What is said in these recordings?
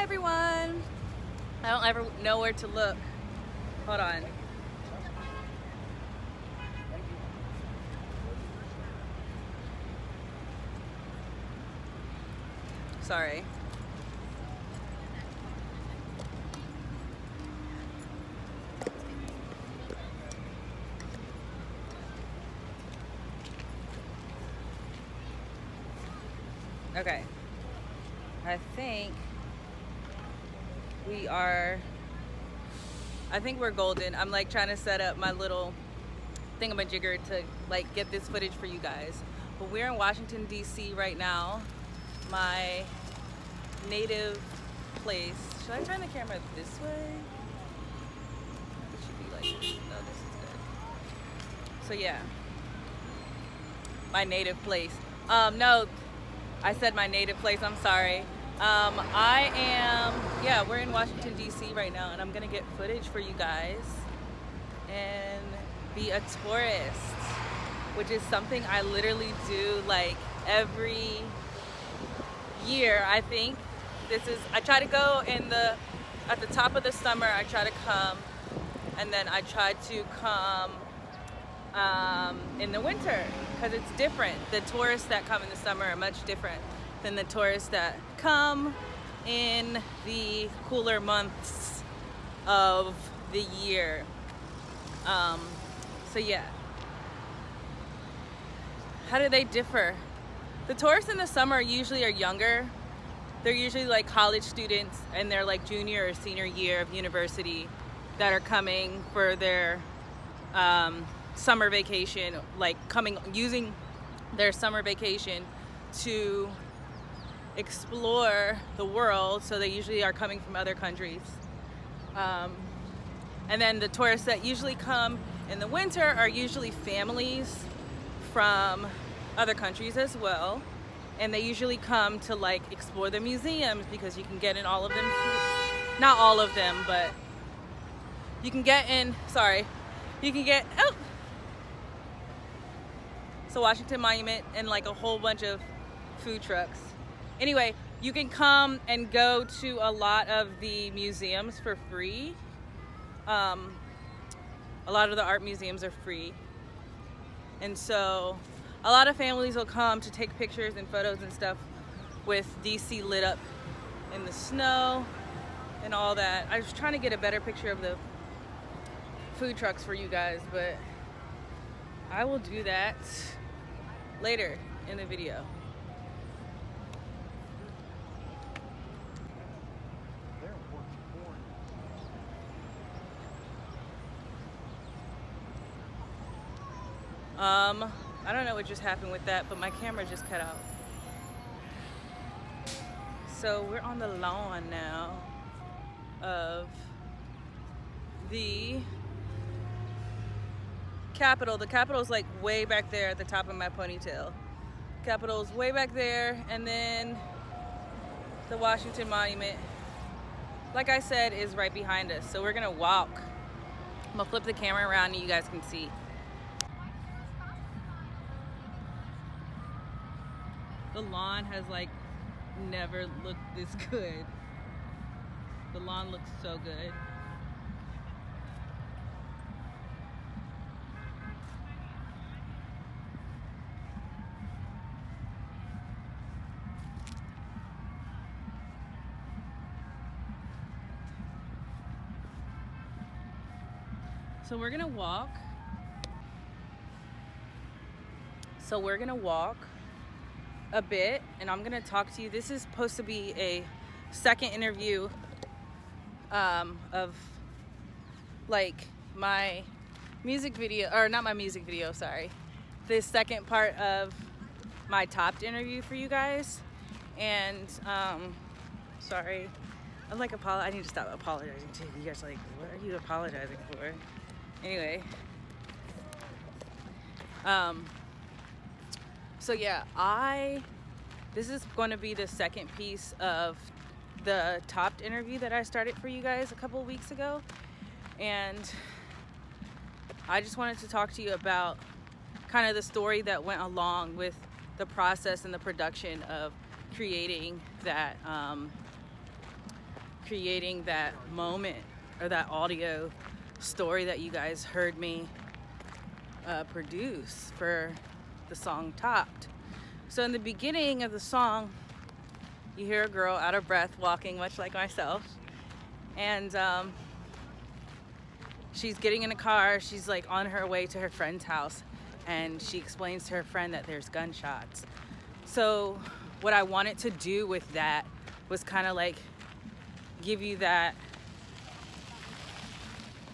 Hi everyone. I don't ever know where to look. Hold on. Sorry. Okay. I think we're golden. I'm like trying to set up my little thingamajigger to like get this footage for you guys. But we're in Washington, D.C. right now. My native place. Should I turn the camera this way? It should be like this. No, this is good. So yeah. My native place. No, I said my native place, I'm sorry. We're in Washington, D.C. right now, and I'm gonna get footage for you guys and be a tourist, which is something I literally do like every year. I think I try to go at the top of the summer. I try to come, and then I try to come in the winter, because it's different. The tourists that come in the summer are much different than the tourists that come in the cooler months of the year. So yeah. How do they differ? The tourists in the summer usually are younger. They're usually like college students, and they're like junior or senior year of university that are coming for their summer vacation, like using their summer vacation to explore the world. So they usually are coming from other countries. And then the tourists that usually come in the winter are usually families from other countries as well. And they usually come to like explore the museums, because you can get in all of them. Not all of them, but you can get in, So Washington Monument and like a whole bunch of food trucks. Anyway, you can come and go to a lot of the museums for free. A lot of the art museums are free. And so a lot of families will come to take pictures and photos and stuff with DC lit up in the snow and all that. I was trying to get a better picture of the food trucks for you guys, but I will do that later in the video. I don't know what just happened with that, but my camera just cut out. So we're on the lawn now of the Capitol. The Capitol's like way back there at the top of my ponytail. Capitol's way back there, and then the Washington Monument, like I said, is right behind us. So we're gonna walk. I'm gonna flip the camera around and you guys can see. The lawn has like never looked this good. The lawn looks so good. So we're gonna walk. A bit, and I'm gonna talk to you. This is supposed to be a second interview of like my music video, or not my music video, sorry. This second part of my Topped interview for you guys. And sorry. I need to stop apologizing to you. You guys are like, what are you apologizing for? Anyway. So yeah, this is going to be the second piece of the Topped interview that I started for you guys a couple weeks ago. And I just wanted to talk to you about kind of the story that went along with the process and the production of creating that creating that moment or that audio story that you guys heard me produce for the song Topped. So in the beginning of the song, you hear a girl out of breath walking, much like myself, and she's getting in a car. She's like on her way to her friend's house, and she explains to her friend that there's gunshots. So what I wanted to do with that was kind of like give you that,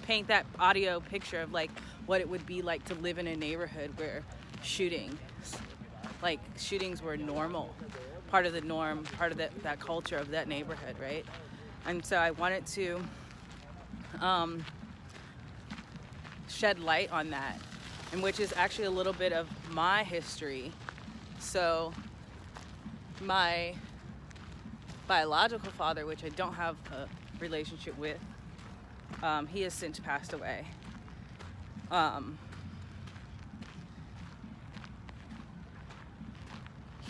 paint that audio picture of like what it would be like to live in a neighborhood where shootings were normal, part of the norm, part of that culture of that neighborhood, right? And so I wanted to shed light on that, and which is actually a little bit of my history. So my biological father, which I don't have a relationship with, he has since passed away.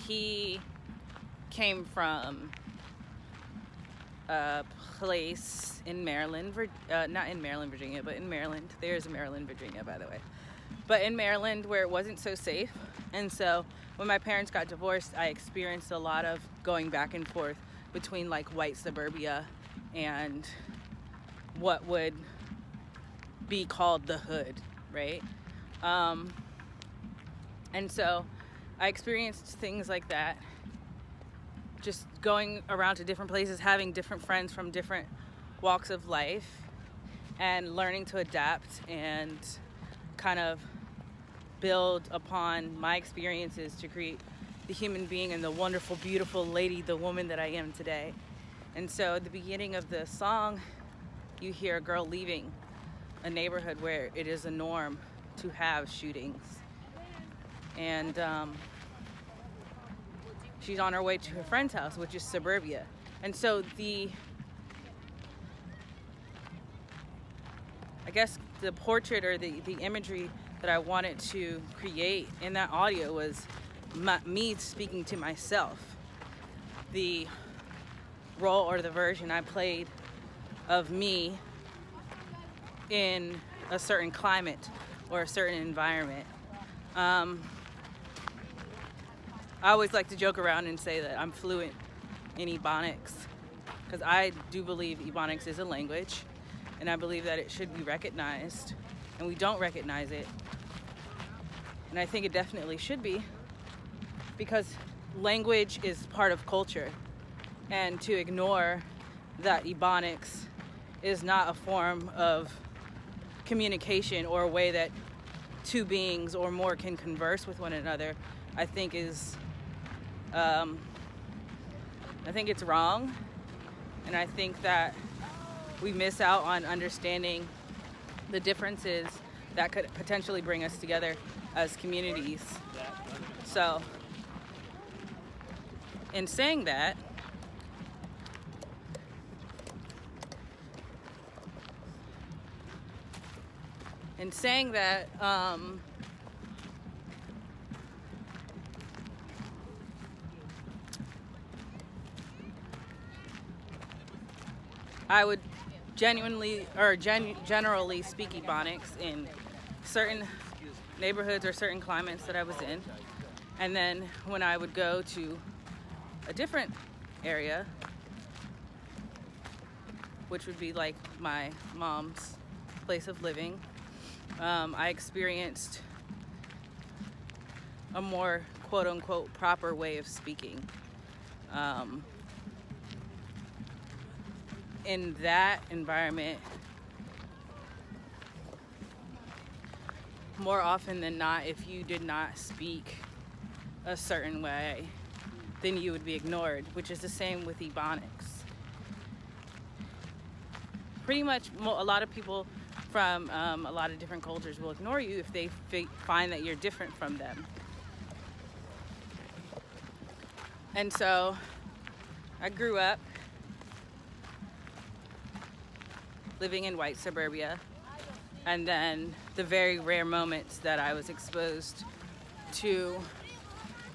He came from a place in Maryland, not in Maryland, Virginia, but in Maryland. There's a Maryland, Virginia, by the way. But in Maryland, where it wasn't so safe. And so when my parents got divorced, I experienced a lot of going back and forth between like white suburbia and what would be called the hood, right? And so I experienced things like that, just going around to different places, having different friends from different walks of life, and learning to adapt and kind of build upon my experiences to create the human being and the wonderful, beautiful lady, the woman that I am today. And so at the beginning of the song, you hear a girl leaving a neighborhood where it is a norm to have shootings. And she's on her way to her friend's house, which is suburbia. And so I guess the portrait or the imagery that I wanted to create in that audio was me speaking to myself. The role or the version I played of me in a certain climate or a certain environment. I always like to joke around and say that I'm fluent in Ebonics, because I do believe Ebonics is a language, and I believe that it should be recognized, and we don't recognize it. And I think it definitely should be, because language is part of culture, and to ignore that Ebonics is not a form of communication or a way that two beings or more can converse with one another, I think is I think it's wrong, and I think that we miss out on understanding the differences that could potentially bring us together as communities. So, in saying that, I would generally speak Ebonics in certain neighborhoods or certain climates that I was in. And then when I would go to a different area, which would be like my mom's place of living, I experienced a more quote-unquote proper way of speaking. In that environment, more often than not, if you did not speak a certain way, then you would be ignored, which is the same with Ebonics. Pretty much a lot of people from a lot of different cultures will ignore you if they find that you're different from them. And so I grew up living in white suburbia, and then the very rare moments that I was exposed to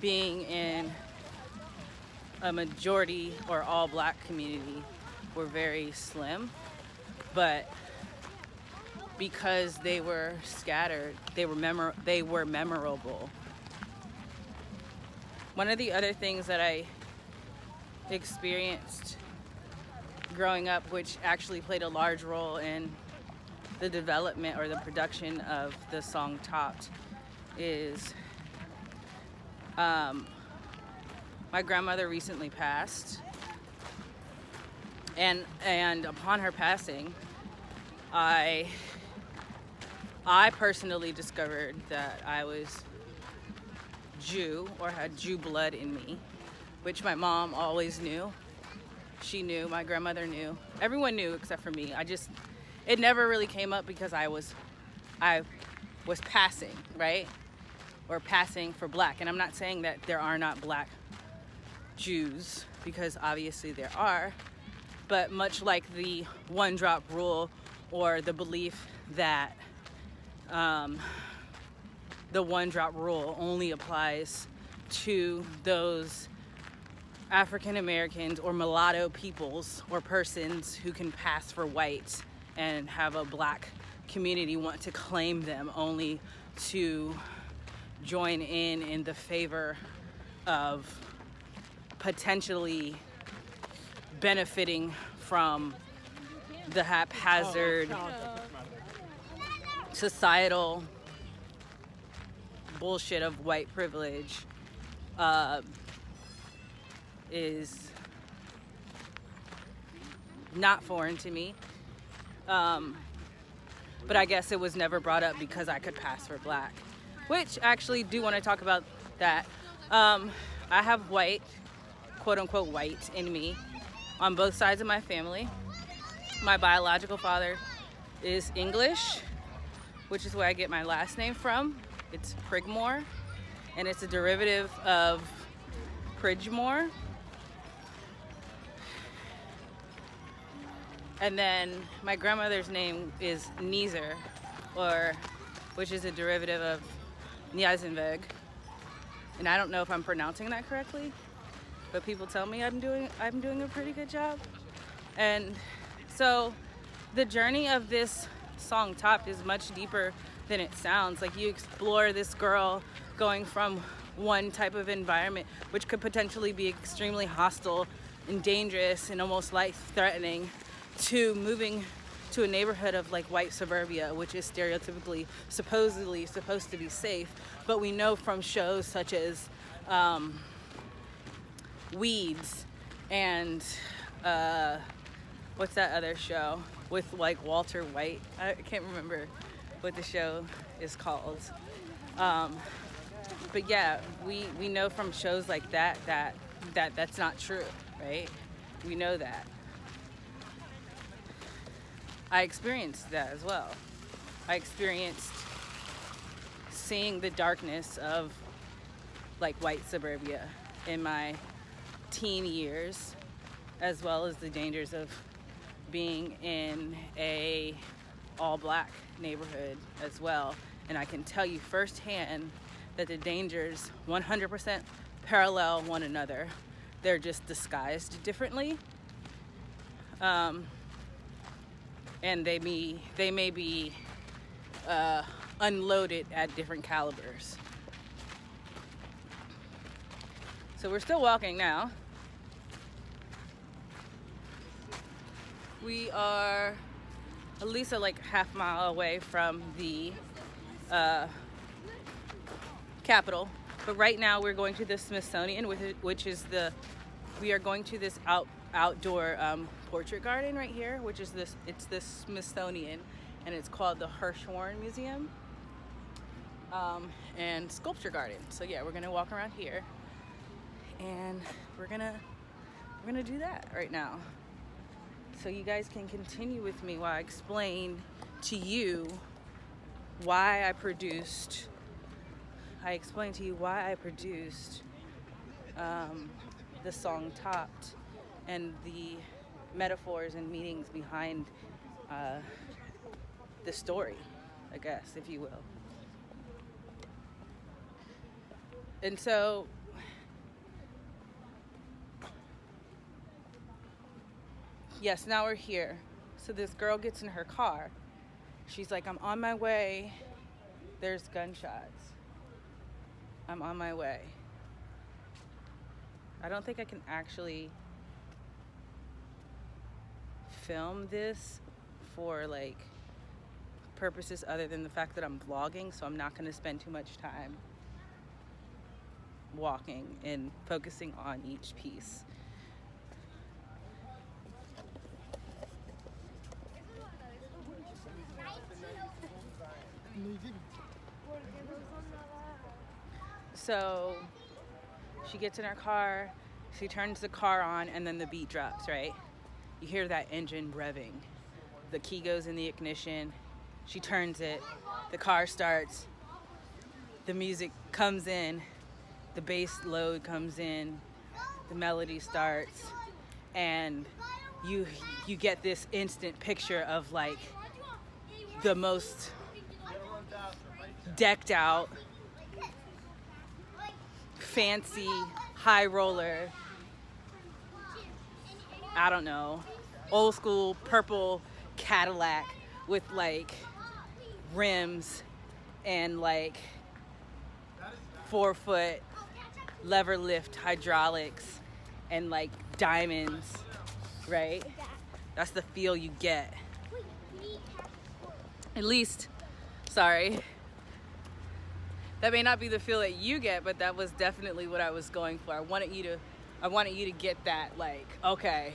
being in a majority or all black community were very slim, but because they were scattered, they were memorable. One of the other things that I experienced growing up, which actually played a large role in the development or the production of the song Topped, is my grandmother recently passed, and upon her passing, I personally discovered that I was Jew or had Jew blood in me, which my mom always knew. She knew, my grandmother knew, everyone knew except for me. It never really came up because I was passing, right? Or passing for black. And I'm not saying that there are not black Jews, because obviously there are, but much like the one drop rule, or the belief that the one drop rule only applies to those African Americans or mulatto peoples or persons who can pass for white, and have a black community want to claim them only to join in the favor of potentially benefiting from the haphazard societal bullshit of white privilege, is not foreign to me. But I guess it was never brought up because I could pass for black, which I actually do want to talk about that. I have white, quote unquote white, in me on both sides of my family. My biological father is English, which is where I get my last name from. It's Prigmore, and it's a derivative of Pridgemore. And then my grandmother's name is Nieser, which is a derivative of Nyazenveg. And I don't know if I'm pronouncing that correctly, but people tell me I'm doing a pretty good job. And so the journey of this song Topped is much deeper than it sounds. Like, you explore this girl going from one type of environment, which could potentially be extremely hostile and dangerous and almost life-threatening, to moving to a neighborhood of like white suburbia, which is stereotypically supposedly supposed to be safe. But we know from shows such as Weeds and what's that other show with like Walter White? I can't remember what the show is called. But yeah, we know from shows like that's not true, right? We know that. I experienced that as well. I experienced seeing the darkness of like white suburbia in my teen years, as well as the dangers of being in a all black neighborhood as well. And I can tell you firsthand that the dangers 100% parallel one another. They're just disguised differently. And they may be unloaded at different calibers. So we're still walking now. We are at least like half mile away from the Capitol. But right now we're going to the Smithsonian, which is we are going to this outdoor portrait garden right here, which is it's the Smithsonian, and it's called the Hirshhorn Museum and Sculpture Garden. So yeah, we're gonna walk around here, and we're gonna do that right now. So you guys can continue with me while I explain to you why I produced the song Topped, and the metaphors and meanings behind the story, I guess, if you will. And so yes, now we're here. So this girl gets in her car. She's like, I'm on my way. There's gunshots. I'm on my way. I don't think I can actually film this for like purposes other than the fact that I'm vlogging, so I'm not going to spend too much time walking and focusing on each piece. So she gets in her car, she turns the car on, and then the beat drops, right? You hear that engine revving. The key goes in the ignition. She turns it. The car starts. The music comes in. The bass load comes in. The melody starts. And you get this instant picture of like the most decked out, fancy, high roller, I don't know, old school purple Cadillac with like rims and like 4-foot lever lift hydraulics and like diamonds, right? That's the feel you get. At least, sorry. That may not be the feel that you get, but that was definitely what I was going for. I wanted you to get that, like, okay,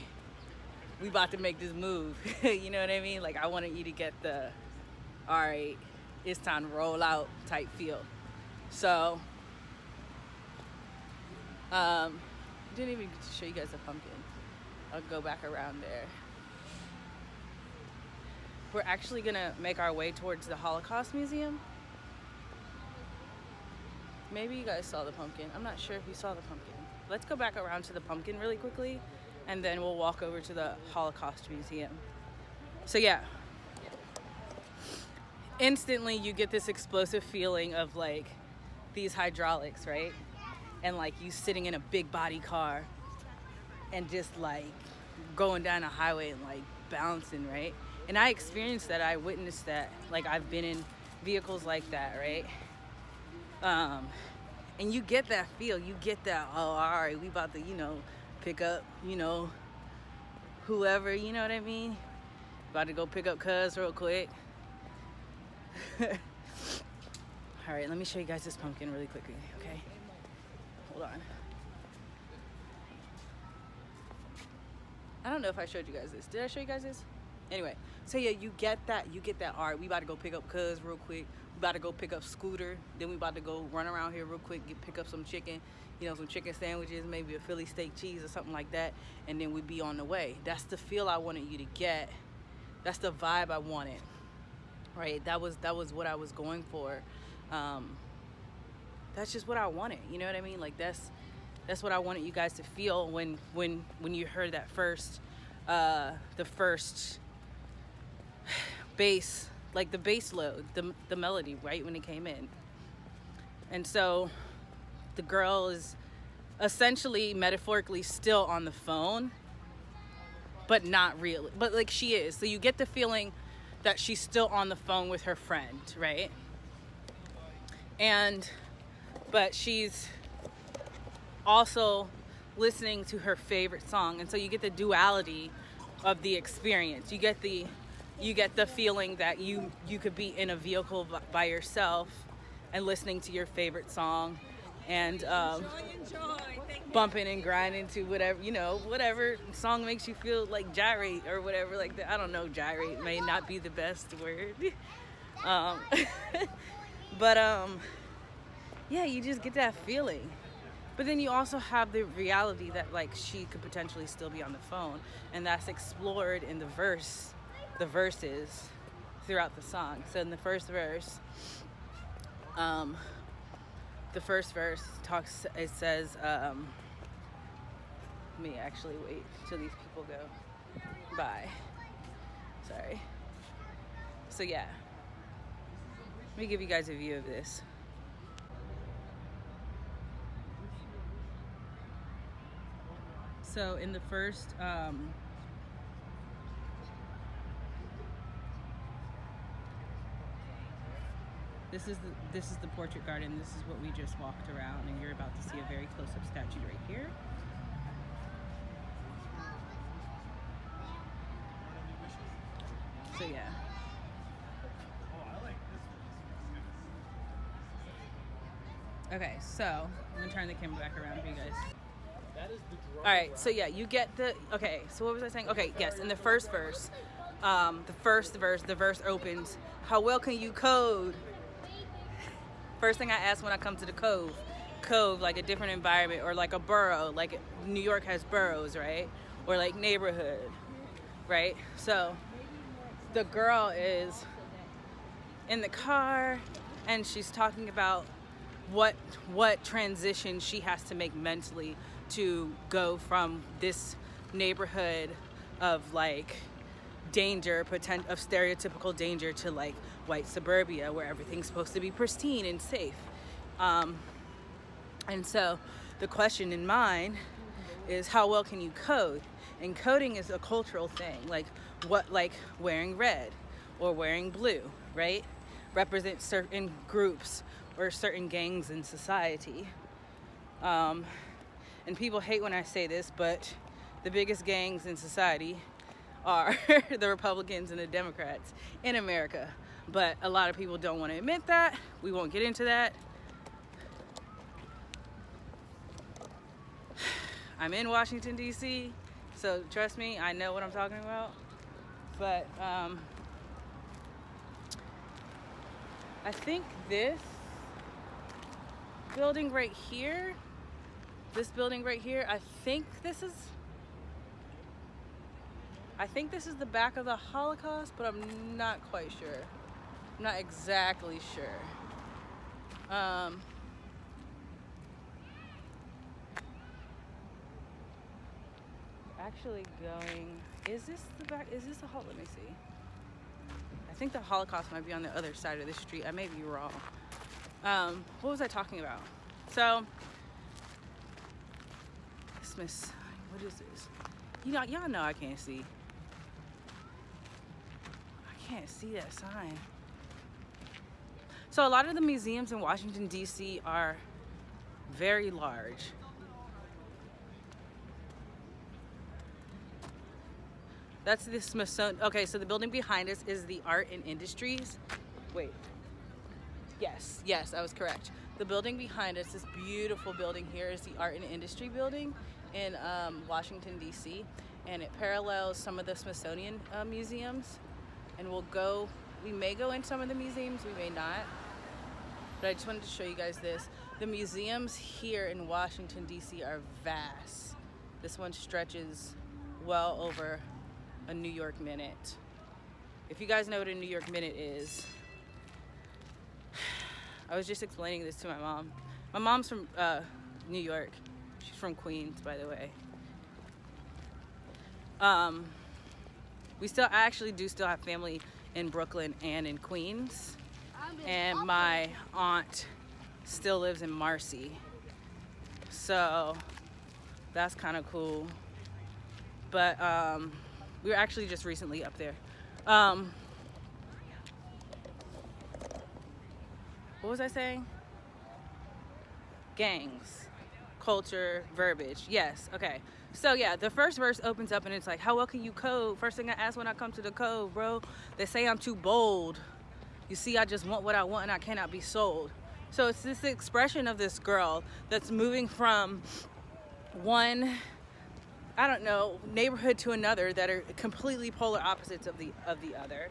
we about to make this move. You know what I mean? Like, I wanted you to get the, all right, it's time to roll out type feel. So, didn't even get to show you guys the pumpkin. I'll go back around there. We're actually gonna make our way towards the Holocaust Museum. Maybe you guys saw the pumpkin. I'm not sure if you saw the pumpkin. Let's go back around to the pumpkin really quickly, and then we'll walk over to the Holocaust Museum. So yeah, instantly you get this explosive feeling of like these hydraulics, right? And like you sitting in a big body car and just like going down a highway and like bouncing, right? And I experienced that. I witnessed that. Like I've been in vehicles like that, right? And you get that feel, you get that, oh, all right, we about to, pick up, whoever, you know what I mean? About to go pick up cuz real quick. All right, let me show you guys this pumpkin really quickly, okay? Hold on. I don't know if I showed you guys this. Did I show you guys this? Anyway, so yeah, you get that, all right, we about to go pick up cuz real quick. We about to go pick up Scooter. Then we about to go run around here real quick, pick up some chicken, some chicken sandwiches, maybe a Philly steak cheese or something like that. And then we'd be on the way. That's the feel I wanted you to get. That's the vibe I wanted, right? That was what I was going for. That's just what I wanted. You know what I mean? Like that's what I wanted you guys to feel when you heard that the first bass, like the bass load, the melody, right, when it came in. And so the girl is essentially metaphorically still on the phone, but not really, but like she is. So you get the feeling that she's still on the phone with her friend, right? But she's also listening to her favorite song. And so you get the duality of the experience. You get the feeling that you could be in a vehicle by yourself and listening to your favorite song and bumping and grinding to whatever song makes you feel like gyrate or whatever like that. I don't know, gyrate may not be the best word. Yeah, you just get that feeling. But then you also have the reality that like she could potentially still be on the phone, and that's explored in the verses throughout the song. So in the first verse it says, let me actually wait till these people go by. Sorry. So yeah, let me give you guys a view of this. So in the first This is the portrait garden. This is what we just walked around, and you're about to see a very close-up statue right here. So yeah. Okay, so I'm gonna turn the camera back around for you guys. All right, so yeah, you get the, okay, so what was I saying? Okay, yes, in the first verse, the verse opens, how well can you code? First thing I ask when I come to the cove, like a different environment, or like a borough, like New York has boroughs, right? Or like neighborhood, right? So the girl is in the car and she's talking about what transition she has to make mentally to go from this neighborhood of like danger, of stereotypical danger, to like white suburbia where everything's supposed to be pristine and safe. And so the question in mine is, how well can you code? And coding is a cultural thing, like wearing red or wearing blue, right? Represent certain groups or certain gangs in society. And people hate when I say this, but the biggest gangs in society are the Republicans and the Democrats in America. But a lot of people don't want to admit that. We won't get into that. I'm in Washington, D.C., so trust me, I know what I'm talking about. But I think this building right here, I think this is the back of the Holocaust, but I'm not quite sure. I'm not exactly sure. Actually going, is this the back? Is this the Holocaust? Let me see. I think the Holocaust might be on the other side of the street. I may be wrong. What was I talking about? So, what is this? Y'all know I can't see. I can't see that sign. So a lot of the museums in Washington, D.C. are very large. That's the Smithsonian. Okay, so the building behind us is the Art and Industries. Wait. Yes, I was correct. The building behind us, this beautiful building here, is the Art and Industry building in Washington, D.C. And it parallels some of the Smithsonian museums. And we may go in some of the museums, we may not. But I just wanted to show you guys this. The museums here in Washington, D.C. are vast. This one stretches well over a New York minute. If you guys know what a New York minute is, I was just explaining this to my mom. My mom's from New York. She's from Queens, by the way. I actually do still have family in Brooklyn and in Queens. And my aunt still lives in Marcy. So that's kind of cool. But we were actually just recently up there. What was I saying? Gangs, culture, verbiage. Yes, okay. So yeah, the first verse opens up and it's like, how well can you code? First thing I ask when I come to the code, bro. They say I'm too bold. You see, I just want what I want and I cannot be sold. So it's this expression of this girl that's moving from one, I don't know, neighborhood to another that are completely polar opposites of the other.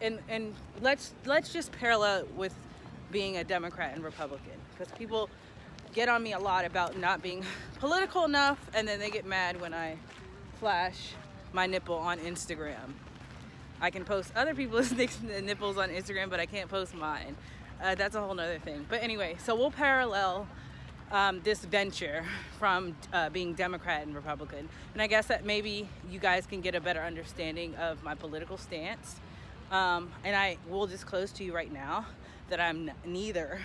And let's just parallel it with being a Democrat and Republican, because people get on me a lot about not being political enough, and then they get mad when I flash my nipple on Instagram. I can post other people's nipples on Instagram, but I can't post mine. That's a whole nother thing. But anyway, so we'll parallel this venture from being Democrat and Republican. And I guess that maybe you guys can get a better understanding of my political stance. And I will disclose to you right now that I'm neither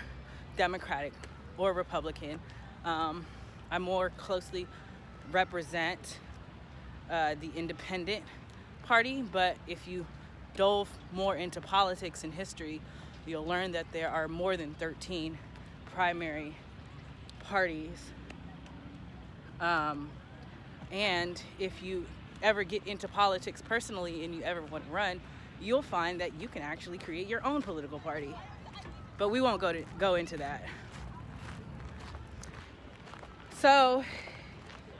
Democratic or Republican. I more closely represent the independent party, but if you dove more into politics and history, you'll learn that there are more than 13 primary parties. And if you ever get into politics personally and you ever want to run, you'll find that you can actually create your own political party. But we won't go into that. So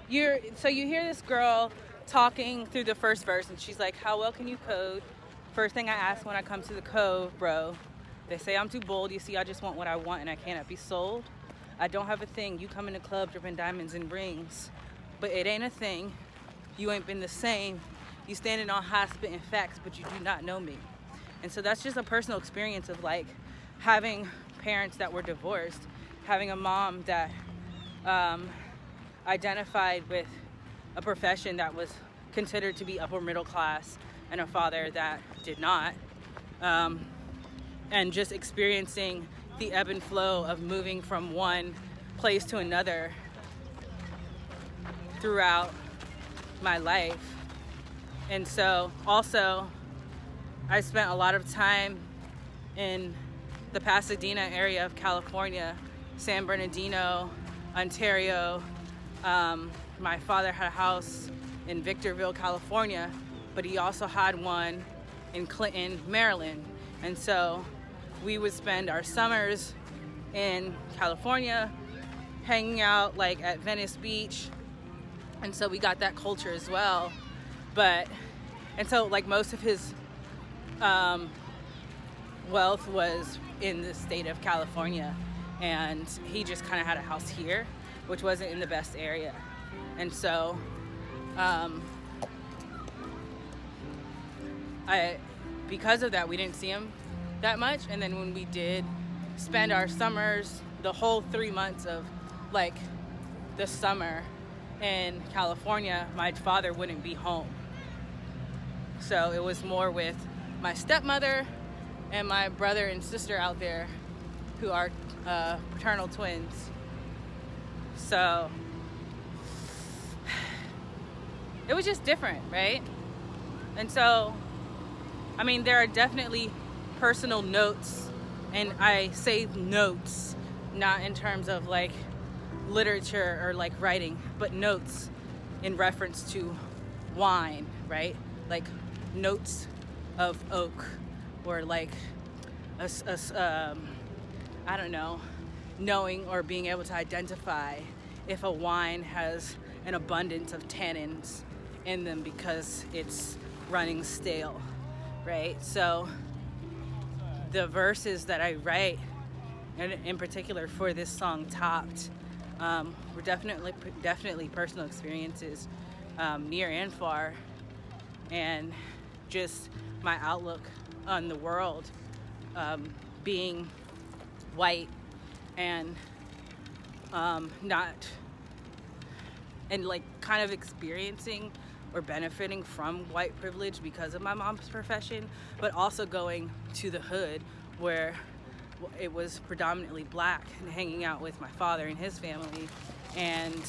you hear this girl talking through the first verse, and she's like, how well can you code? First thing I ask when I come to the cove, bro. They say I'm too bold. You see, I just want what I want and I cannot be sold. I don't have a thing. You come in the club dripping diamonds and rings, but it ain't a thing. You ain't been the same. You standing on high spitting facts, but you do not know me. And so that's just a personal experience of like having parents that were divorced, having a mom that identified with a profession that was considered to be upper middle class, and a father that did not, and just experiencing the ebb and flow of moving from one place to another throughout my life. And so also I spent a lot of time in the Pasadena area of California, San Bernardino, Ontario. My father had a house in Victorville, California, but he also had one in Clinton, Maryland. And so we would spend our summers in California hanging out like at Venice Beach. And so we got that culture as well. And so like most of his wealth was in the state of California, and he just kind of had a house here, which wasn't in the best area. And so because of that, we didn't see him that much. And then when we did spend our summers, the whole 3 months of like the summer in California, my father wouldn't be home. So it was more with my stepmother and my brother and sister out there who are paternal twins. So it was just different, right? And so, I mean, there are definitely personal notes, and I say notes not in terms of like literature or like writing, but notes in reference to wine, right? Like notes of oak, or like I don't know, knowing or being able to identify if a wine has an abundance of tannins in them because it's running stale, right? So the verses that I write, and in particular for this song, Topped, were definitely personal experiences, near and far, and just my outlook on the world, being white and not, and like kind of experiencing or benefiting from white privilege because of my mom's profession, but also going to the hood where it was predominantly black, and hanging out with my father and his family, and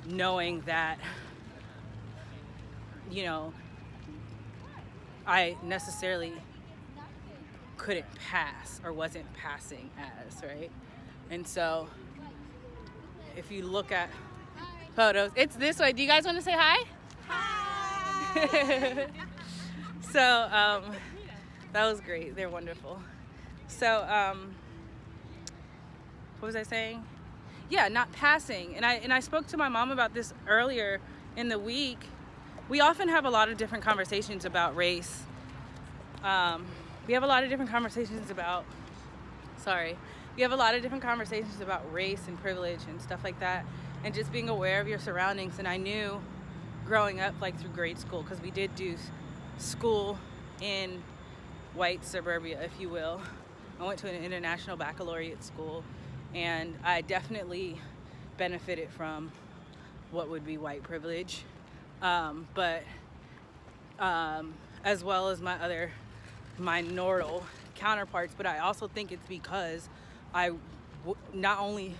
knowing that, you know, I necessarily couldn't pass or wasn't passing as, right? And so if you look at photos, it's this way. Do you guys want to say hi? Hi! So that was great. They're wonderful. So what was I saying? Yeah, not passing. And I spoke to my mom about this earlier in the week. We often have a lot of different conversations about race. We have a lot of different conversations about race and privilege and stuff like that, and just being aware of your surroundings. And I knew growing up, like through grade school, because we did do school in white suburbia, if you will. I went to an international baccalaureate school, and I definitely benefited from what would be white privilege, but as well as my other minority counterparts. But I also think it's because not only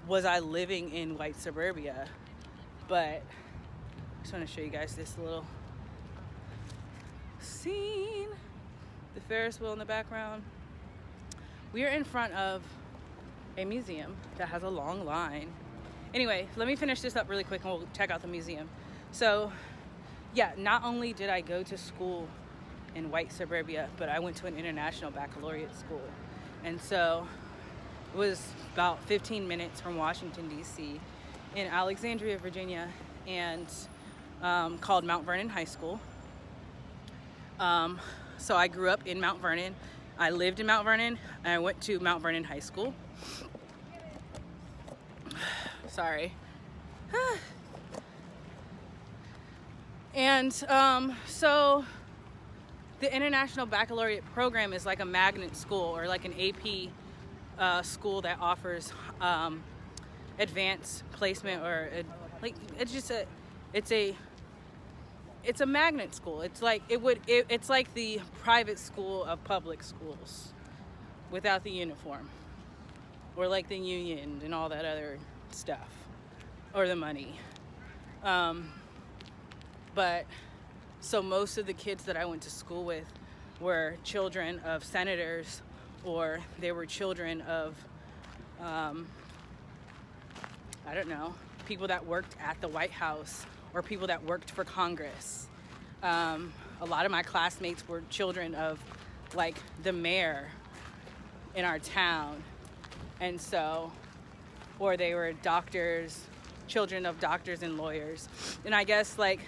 was I living in white suburbia, but I just want to show you guys this little scene. the Ferris wheel in the background. We are in front of a museum that has a long line. Anyway, let me finish this up really quick and we'll check out the museum. So yeah, not only did I go to school in white suburbia, but I went to an international baccalaureate school. And so it was about 15 minutes from Washington, D.C. in Alexandria, Virginia, and called Mount Vernon High School. So I grew up in Mount Vernon. I lived in Mount Vernon, and I went to Mount Vernon High School. Sorry. And so the International Baccalaureate program is like a magnet school or like an AP school that offers advanced placement or it's a magnet school. It's like it's like the private school of public schools without the uniform or like the union and all that other stuff or the money. But so most of the kids that I went to school with were children of senators, or they were children of, I don't know, people that worked at the White House or people that worked for Congress. A lot of my classmates were children of like the mayor in our town. And so, or they were doctors, children of doctors and lawyers. And I guess like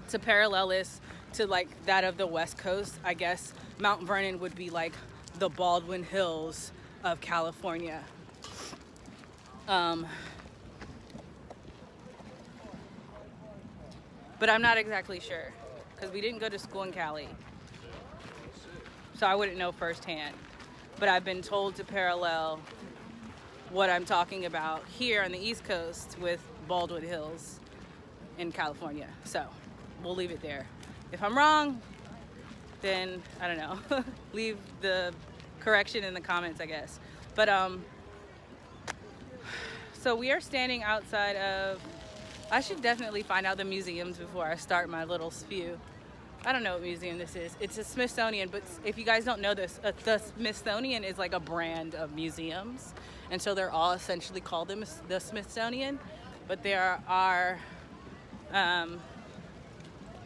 to parallel this to like that of the West Coast, I guess Mount Vernon would be like the Baldwin Hills of California. But I'm not exactly sure because we didn't go to school in Cali. So I wouldn't know firsthand. But I've been told to parallel what I'm talking about here on the East Coast with Baldwin Hills in California. So we'll leave it there. If I'm wrong, then I don't know. Leave the correction in the comments, I guess. But so we are standing outside of, I should definitely find out the museums before I start my little spew. I don't know what museum this is. It's a Smithsonian, but if you guys don't know this, the Smithsonian is like a brand of museums. And so they're all essentially called the Smithsonian, but there are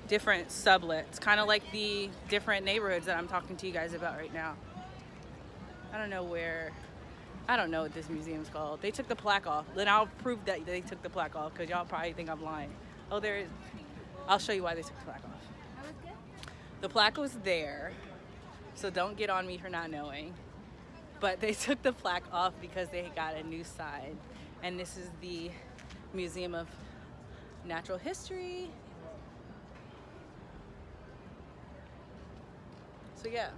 different sublets, kind of like the different neighborhoods that I'm talking to you guys about right now. I don't know what this museum's called. They took the plaque off. Then I'll prove that they took the plaque off because y'all probably think I'm lying. Oh, there is. I'll show you why they took the plaque off. The plaque was there, so don't get on me for not knowing. But they took the plaque off because they got a new sign. And this is the Museum of Natural History. So yeah,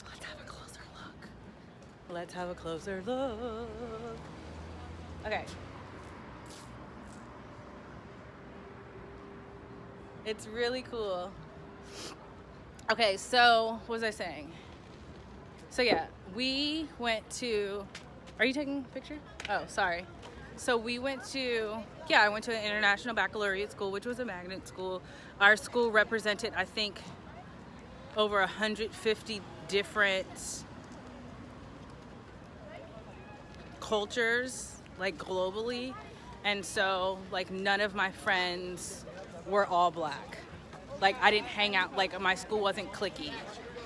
let's have a closer look. Let's have a closer look. Okay. It's really cool. Okay, so what was I saying? So yeah, we went to, are you taking a picture? Oh, sorry. So we went to, I went to an international baccalaureate school, which was a magnet school. Our school represented, I think, over 150 different cultures, like globally. And so, like, none of my friends were all black. Like, I didn't hang out, like, my school wasn't cliquey.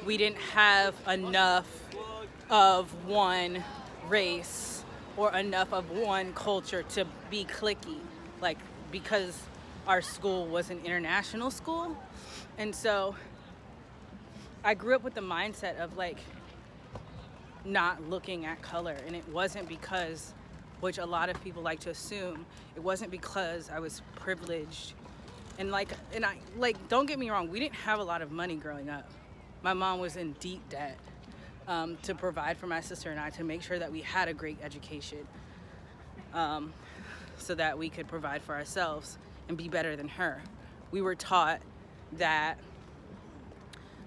We didn't have enough of one race or enough of one culture to be cliquey, like, because our school was an international school. And so I grew up with the mindset of like not looking at color, and it wasn't because, which a lot of people like to assume, it wasn't because I was privileged. And I don't get me wrong, we didn't have a lot of money growing up. My mom was in deep debt to provide for my sister and I, to make sure that we had a great education, so that we could provide for ourselves and be better than her. We were taught,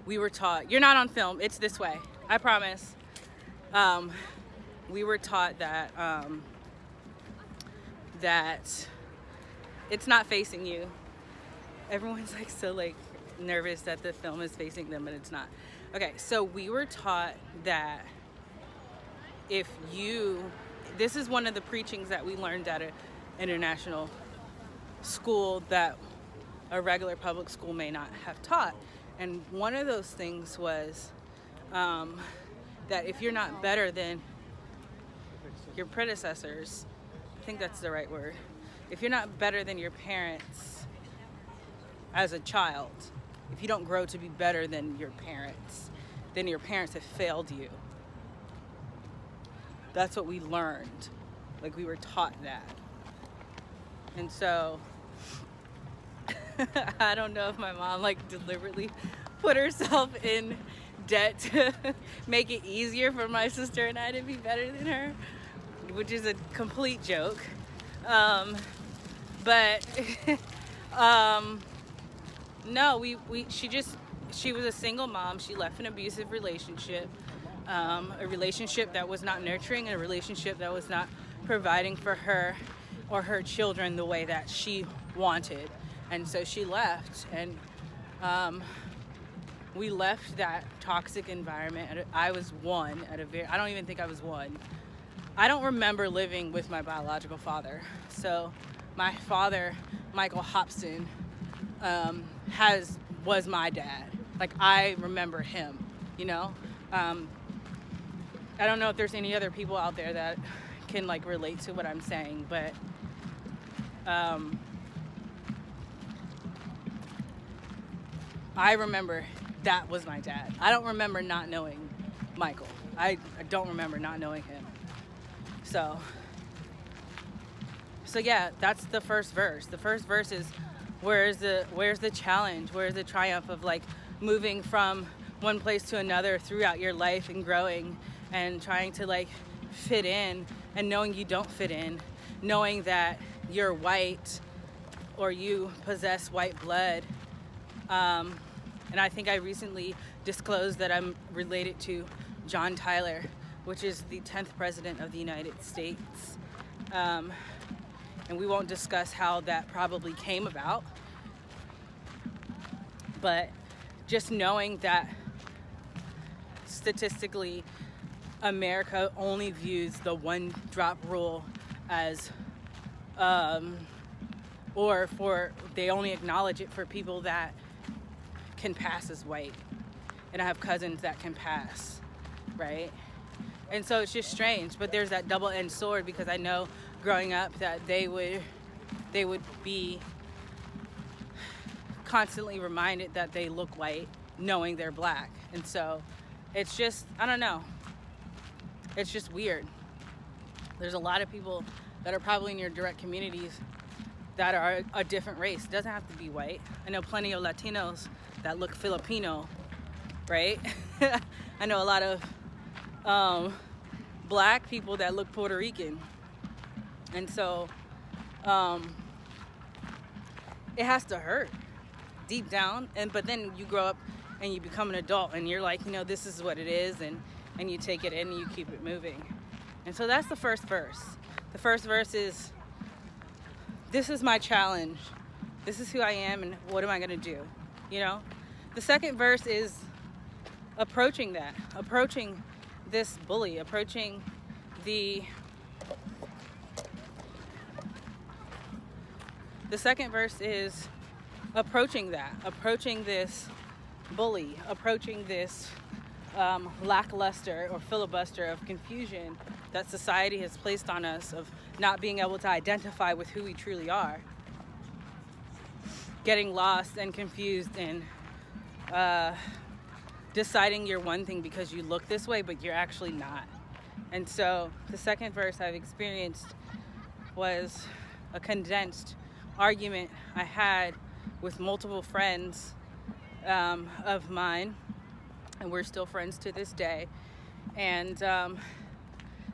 you're not on film, it's this way, I promise. We were taught that it's not facing you. Everyone's like so like nervous that the film is facing them, but it's not. Okay, so we were taught that this is one of the preachings that we learned at an international school that a regular public school may not have taught. And one of those things was that if you're not better than your predecessors, I think that's the right word, if you're not better than your parents as a child, if you don't grow to be better than your parents, then your parents have failed you. That's what we learned. Like, we were taught that. And so I don't know if my mom like deliberately put herself in debt to make it easier for my sister and I to be better than her, which is a complete joke. But no, she was a single mom. She left an abusive relationship, a relationship that was not nurturing, a relationship that was not providing for her or her children the way that she wanted. And so she left, and we left that toxic environment. I was one I don't even think I was one. I don't remember living with my biological father. So my father, Michael Hobson, was my dad. Like, I remember him, you know? I don't know if there's any other people out there that can like relate to what I'm saying, but I remember that was my dad. I don't remember not knowing Michael. I don't remember not knowing him. So yeah, that's the first verse. The first verse is, where's the challenge? Where's the triumph of like moving from one place to another throughout your life and growing and trying to like fit in, and knowing you don't fit in, knowing that you're white or you possess white blood. And I think I recently disclosed that I'm related to John Tyler, which is the 10th president of the United States. And we won't discuss how that probably came about. But just knowing that statistically, America only views the one drop rule as, they only acknowledge it for people that can pass as white. And I have cousins that can pass, right? And so it's just strange, but there's that double-edged sword, because I know growing up that they would be constantly reminded that they look white, knowing they're black. And so it's just, I don't know. It's just weird. There's a lot of people that are probably in your direct communities that are a different race. It doesn't have to be white. I know plenty of Latinos that look Filipino, right? I know a lot of black people that look Puerto Rican. And so it has to hurt deep down. But then you grow up and you become an adult and you're like, this is what it is, and you take it in and you keep it moving. And so that's the first verse. The first verse is, this is my challenge. This is who I am, and what am I gonna do? The second verse is approaching this bully, approaching the second verse is approaching this bully, approaching this lackluster or filibuster of confusion that society has placed on us, of not being able to identify with who we truly are, getting lost and confused and deciding you're one thing because you look this way, but you're actually not. And so the second verse I've experienced was a condensed argument I had with multiple friends of mine, and we're still friends to this day. And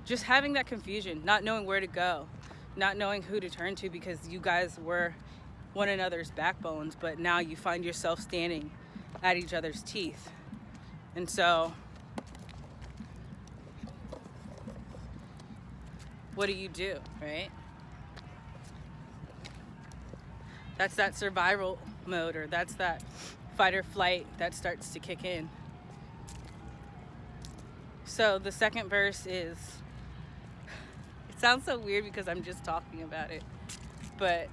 just having that confusion, not knowing where to go, not knowing who to turn to, because you guys were one another's backbones, but now you find yourself standing at each other's teeth. And so what do you do, right? That's that survival mode, or that's that fight or flight that starts to kick in. So the second verse is, it sounds so weird because I'm just talking about it, but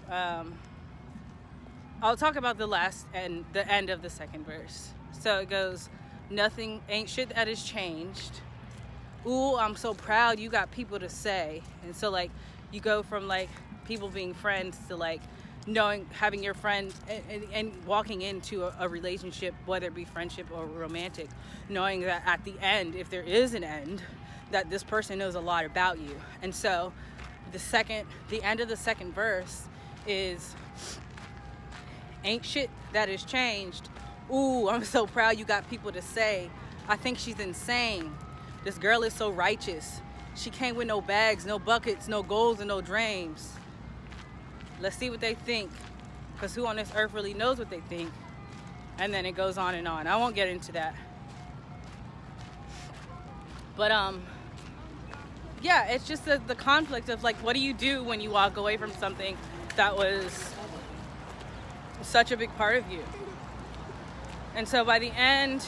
I'll talk about the end of the second verse. So it goes, nothing ain't shit that has changed. Ooh, I'm so proud you got people to say. And so like you go from like people being friends to like knowing, having your friend and walking into a relationship, whether it be friendship or romantic, knowing that at the end, if there is an end, that this person knows a lot about you. And so the end of the second verse is, ain't shit that has changed. Ooh, I'm so proud you got people to say. I think she's insane. This girl is so righteous. She came with no bags, no buckets, no goals, and no dreams. Let's see what they think, because who on this earth really knows what they think? And then it goes on and on. I won't get into that. But yeah, it's just the conflict of like, what do you do when you walk away from something that was such a big part of you? And so by the end,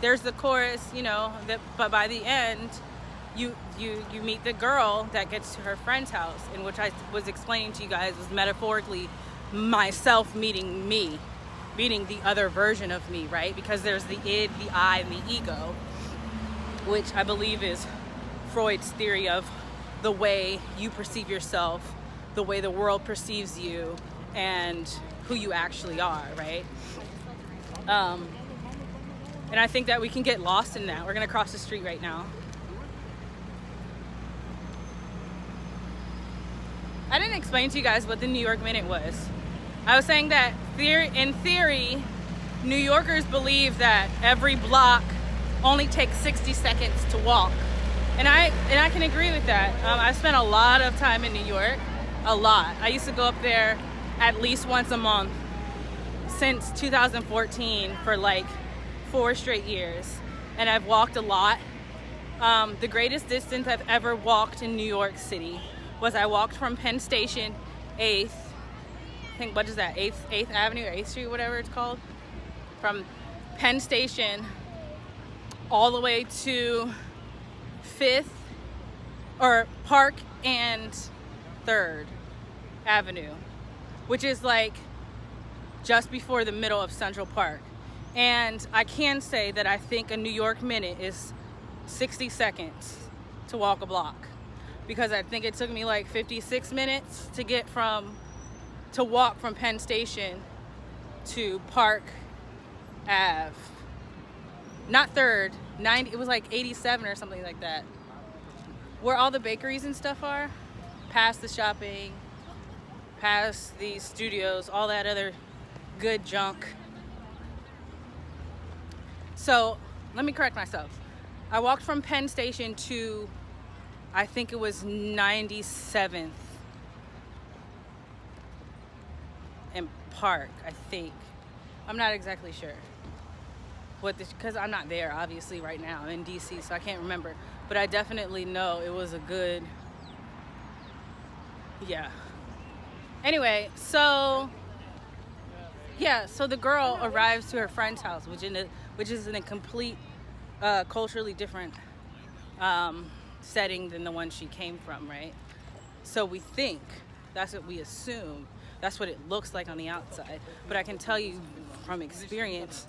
there's the chorus, you know, but by the end, you meet the girl that gets to her friend's house, in which I was explaining to you guys was metaphorically myself meeting me, meeting the other version of me, right? Because there's the id, the I, and the ego, which I believe is Freud's theory of the way you perceive yourself, the way the world perceives you, and who you actually are, right? And I think that we can get lost in that. We're gonna cross the street right now. I didn't explain to you guys what the New York Minute was. I was saying that in theory, New Yorkers believe that every block only takes 60 seconds to walk. And I can agree with that. I've spent a lot of time in New York, a lot. I used to go up there at least once a month since 2014 for like 4 straight years. And I've walked a lot. The greatest distance I've ever walked in New York City was I walked from Penn Station, 8th, I think, what is that, 8th Avenue or 8th Street, whatever it's called, from Penn Station all the way to 5th, or Park and 3rd Avenue, which is like just before the middle of Central Park. And I can say that I think a New York minute is 60 seconds to walk a block, because I think it took me like 56 minutes to walk from Penn Station to Park Ave. Not 3rd, 90, it was like 87 or something like that. Where all the bakeries and stuff are, past the shopping, past the studios, all that other good junk. So let me correct myself. I walked from Penn Station to, I think it was 97th and Park, I think. I'm not exactly sure because I'm not there obviously right now. I'm in DC, so I can't remember. But I definitely know it was a good, yeah. Anyway, so the girl arrives to her friend's house, which is in a complete culturally different setting than the one she came from, right? So we think, that's what we assume, that's what it looks like on the outside. But I can tell you from experience,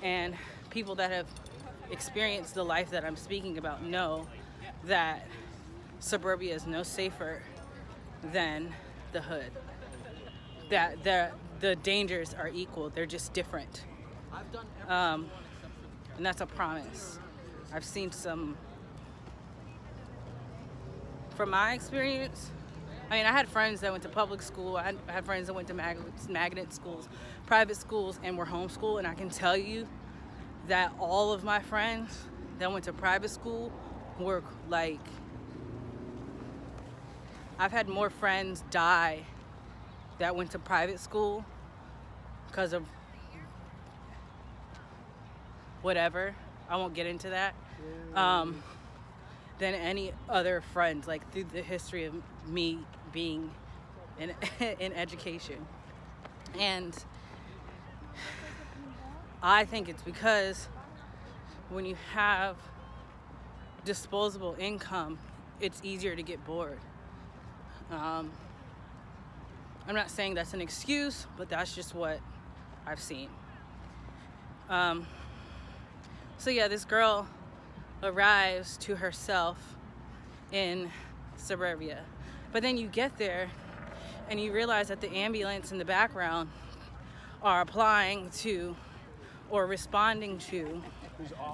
and people that have experienced the life that I'm speaking about know that suburbia is no safer than the hood. That the dangers are equal, they're just different. And that's a promise. I've seen some, from my experience, I mean, I had friends that went to public school, I had friends that went to magnet schools, private schools, and were homeschooled, and I can tell you that all of my friends that went to private school were like, I've had more friends die that went to private school because of whatever, I won't get into that, than any other friends, like through the history of me being in education. And I think it's because when you have disposable income, it's easier to get bored. I'm not saying that's an excuse, but that's just what I've seen. So yeah, this girl arrives to herself in suburbia. But then you get there and you realize that the ambulance in the background are applying to or responding to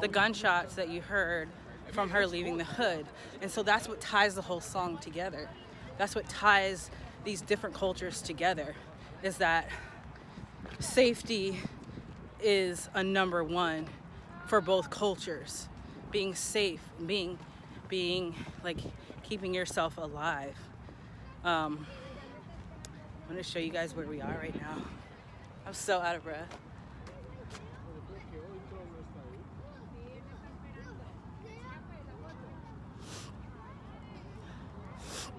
the gunshots that you heard from her leaving the hood. And so that's what ties the whole song together. That's what ties these different cultures together, is that safety is a number one for both cultures. Being safe, being like keeping yourself alive. I'm gonna show you guys where we are right now. I'm so out of breath.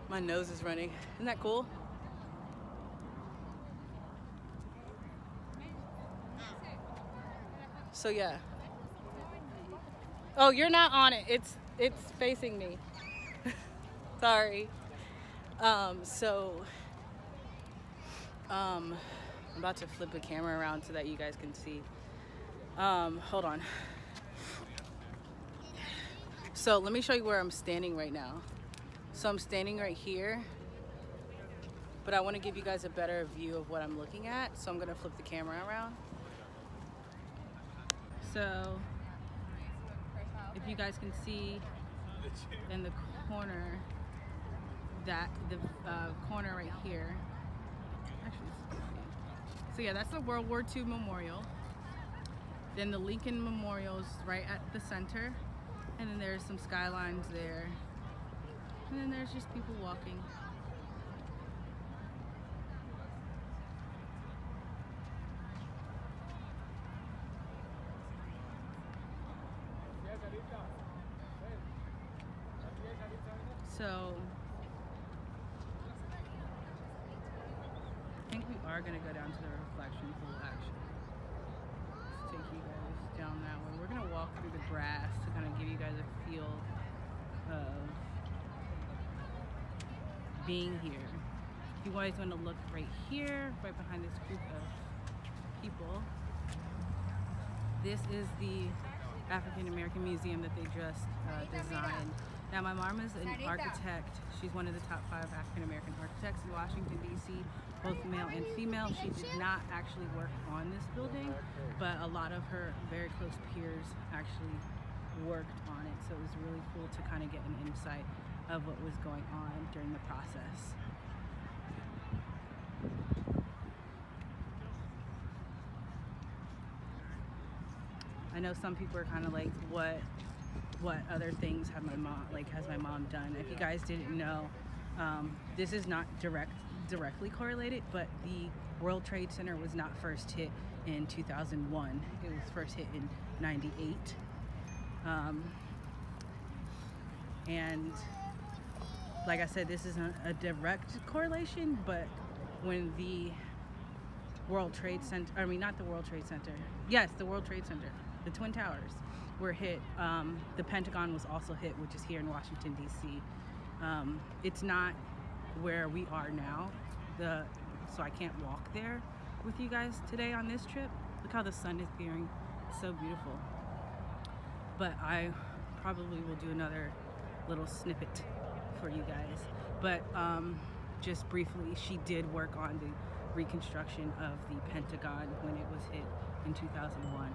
My nose is running. Isn't that cool? So yeah. Oh, you're not on it. It's facing me. Sorry. I'm about to flip the camera around so that you guys can see. Hold on. So let me show you where I'm standing right now. So I'm standing right here, but I want to give you guys a better view of what I'm looking at. So I'm gonna flip the camera around. So if you guys can see in the corner, that the corner right here. Actually, so yeah, that's the World War II memorial. Then the Lincoln Memorial is right at the center, and then there's some skylines there, and then there's just people walking. So I think we are gonna go down to the reflection pool actually. Let's take you guys down that way. We're gonna walk through the grass to kind of give you guys a feel of being here. If you guys want to look right here, right behind this group of people, this is the African American Museum that they just designed. Now, my mom is an architect. She's one of the top 5 African American architects in Washington, D.C., both male and female. She did not actually work on this building, but a lot of her very close peers actually worked on it. So it was really cool to kind of get an insight of what was going on during the process. I know some people are kind of like, what other things have has my mom done? If you guys didn't know, this is not directly correlated, but the World Trade Center was not first hit in 2001. It was first hit in 98. And like I said, this isn't a direct correlation, but when the World Trade Center, I mean, not the World Trade Center, yes, the World Trade Center, the Twin Towers were hit, the Pentagon was also hit, which is here in Washington, D.C. It's not where we are now, so I can't walk there with you guys today on this trip. Look how the sun is appearing, it's so beautiful. But I probably will do another little snippet for you guys. But just briefly, she did work on the reconstruction of the Pentagon when it was hit in 2001.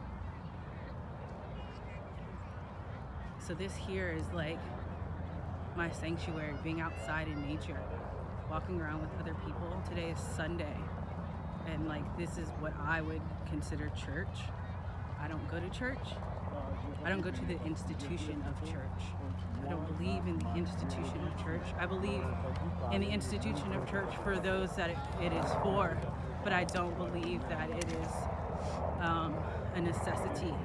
So this here is like my sanctuary, being outside in nature, walking around with other people. Today is Sunday, and like this is what I would consider church. I don't go to church. I don't go to the institution of church. I don't believe in the institution of church. I believe in the institution of church for those that it is for, but I don't believe that it is a necessity.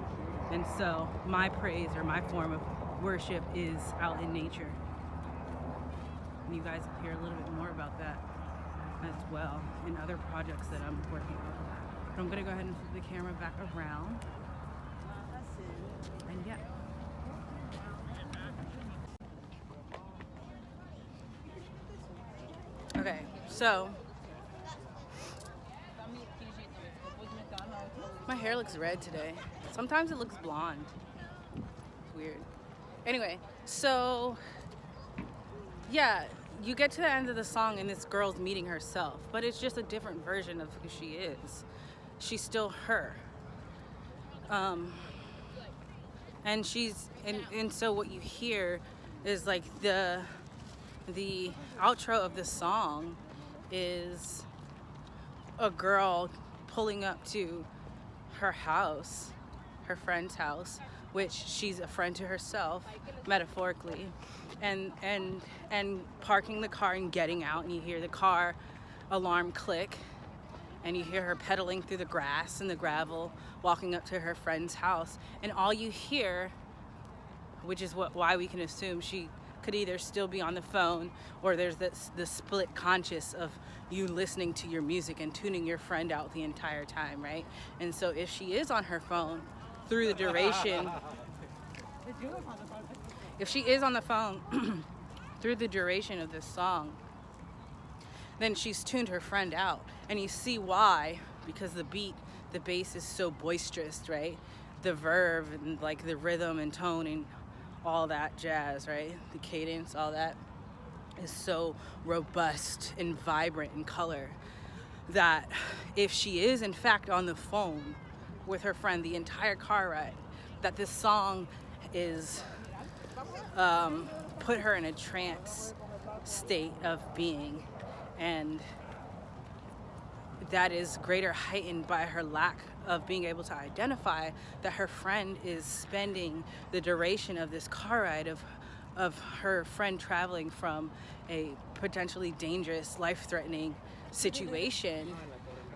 And so my praise or my form of worship is out in nature. And you guys will hear a little bit more about that as well in other projects that I'm working on. But I'm gonna go ahead and flip the camera back around. And yeah. So, my hair looks red today. Sometimes it looks blonde. It's weird. Anyway, so, yeah, you get to the end of the song and this girl's meeting herself, but it's just a different version of who she is. She's still her. And so what you hear is like the outro of the song is a girl pulling up to her house, her friend's house, which she's a friend to herself, metaphorically, and parking the car and getting out, and you hear the car alarm click, and you hear her pedaling through the grass and the gravel, walking up to her friend's house, and all you hear, which is why we can assume she could either still be on the phone, or there's the split conscious of you listening to your music and tuning your friend out the entire time, right? And so if she is on her phone through the duration, if she is on the phone through the duration of this song, then she's tuned her friend out. And you see why, because the bass is so boisterous, right? The verve and like the rhythm and tone and all that jazz, right? The cadence, all that is so robust and vibrant in color that if she is in fact on the phone with her friend the entire car ride, that this song is put her in a trance state of being, and that is greater heightened by her lack of being able to identify that her friend is spending the duration of this car ride of her friend traveling from a potentially dangerous, life-threatening situation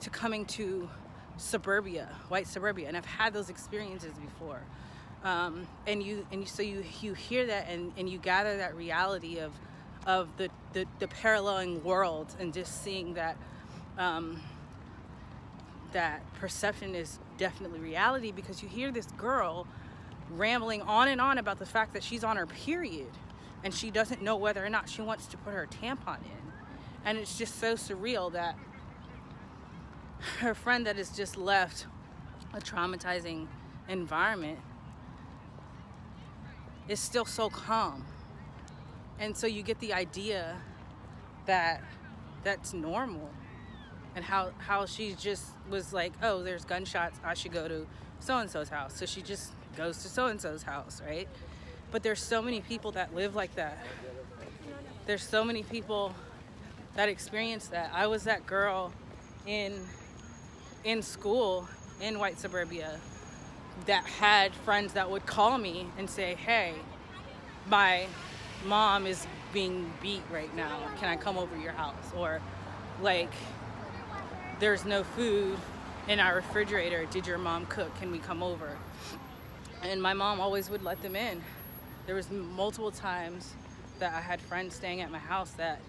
to coming to suburbia, white suburbia. And I've had those experiences before. So you hear that and you gather that reality of the paralleling world, and just seeing that that perception is definitely reality, because you hear this girl rambling on and on about the fact that she's on her period and she doesn't know whether or not she wants to put her tampon in. And it's just so surreal that her friend that has just left a traumatizing environment is still so calm. And so you get the idea that that's normal, and how she just was like, oh, there's gunshots, I should go to so-and-so's house. So she just goes to so-and-so's house, right? But there's so many people that live like that. There's so many people that experience that. I was that girl in school in white suburbia that had friends that would call me and say, hey, my mom is being beat right now. Can I come over to your house? Or like, there's no food in our refrigerator. Did your mom cook? Can we come over? And my mom always would let them in. There was multiple times that I had friends staying at my house that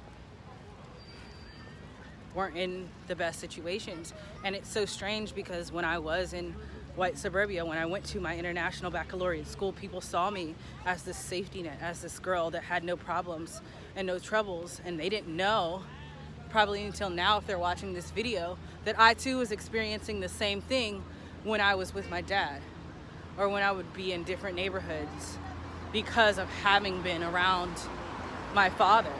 weren't in the best situations. And it's so strange because when I was in white suburbia, when I went to my international baccalaureate school, people saw me as this safety net, as this girl that had no problems and no troubles. And they didn't know, probably until now if they're watching this video, that I too was experiencing the same thing when I was with my dad, or when I would be in different neighborhoods, because of having been around my father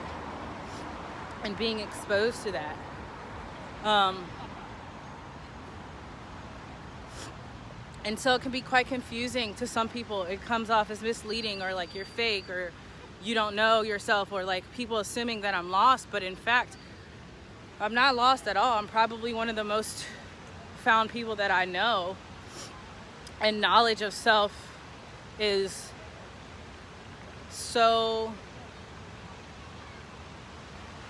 and being exposed to that. And so it can be quite confusing to some people. It comes off as misleading, or like you're fake, or you don't know yourself, or like people assuming that I'm lost. But in fact, I'm not lost at all. I'm probably one of the most found people that I know. And knowledge of self is so,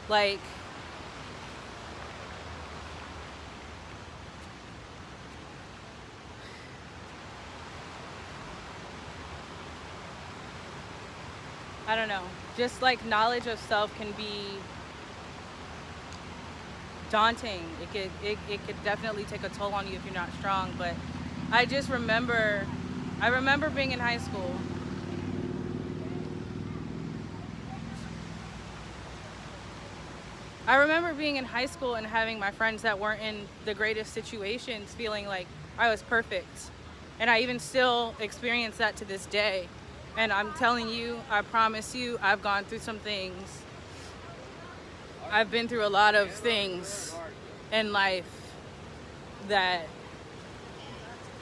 like, I don't know, just like knowledge of self can be daunting. It could definitely take a toll on you if you're not strong. But I remember being in high school I remember being in high school and having my friends that weren't in the greatest situations feeling like I was perfect. And I even still experience that to this day. And I'm telling you, I promise you, I've gone through some things. I've been through a lot of things in life that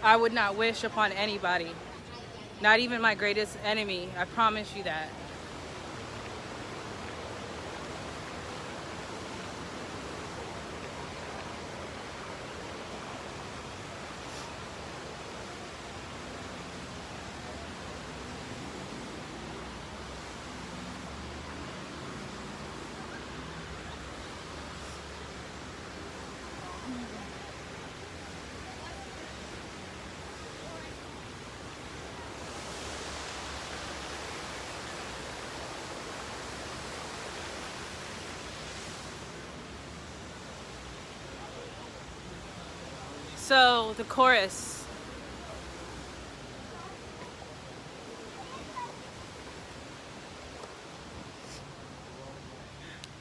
I would not wish upon anybody. Not even my greatest enemy. I promise you that. So the chorus.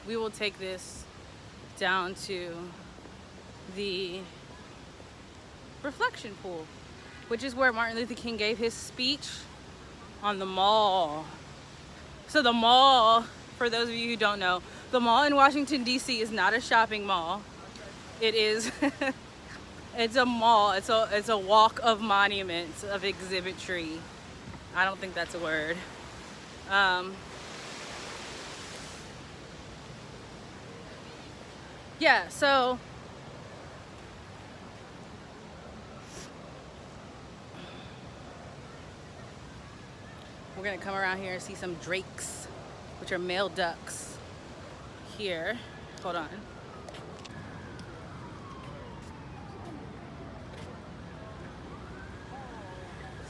We will take this down to the reflection pool, which is where Martin Luther King gave his speech on the mall. So the mall, for those of you who don't know, the mall in Washington, D.C. is not a shopping mall. It is, it's a mall. It's a walk of monuments, of exhibitry. I don't think that's a word. Yeah, so we're gonna come around here and see some drakes, which are male ducks here. Hold on.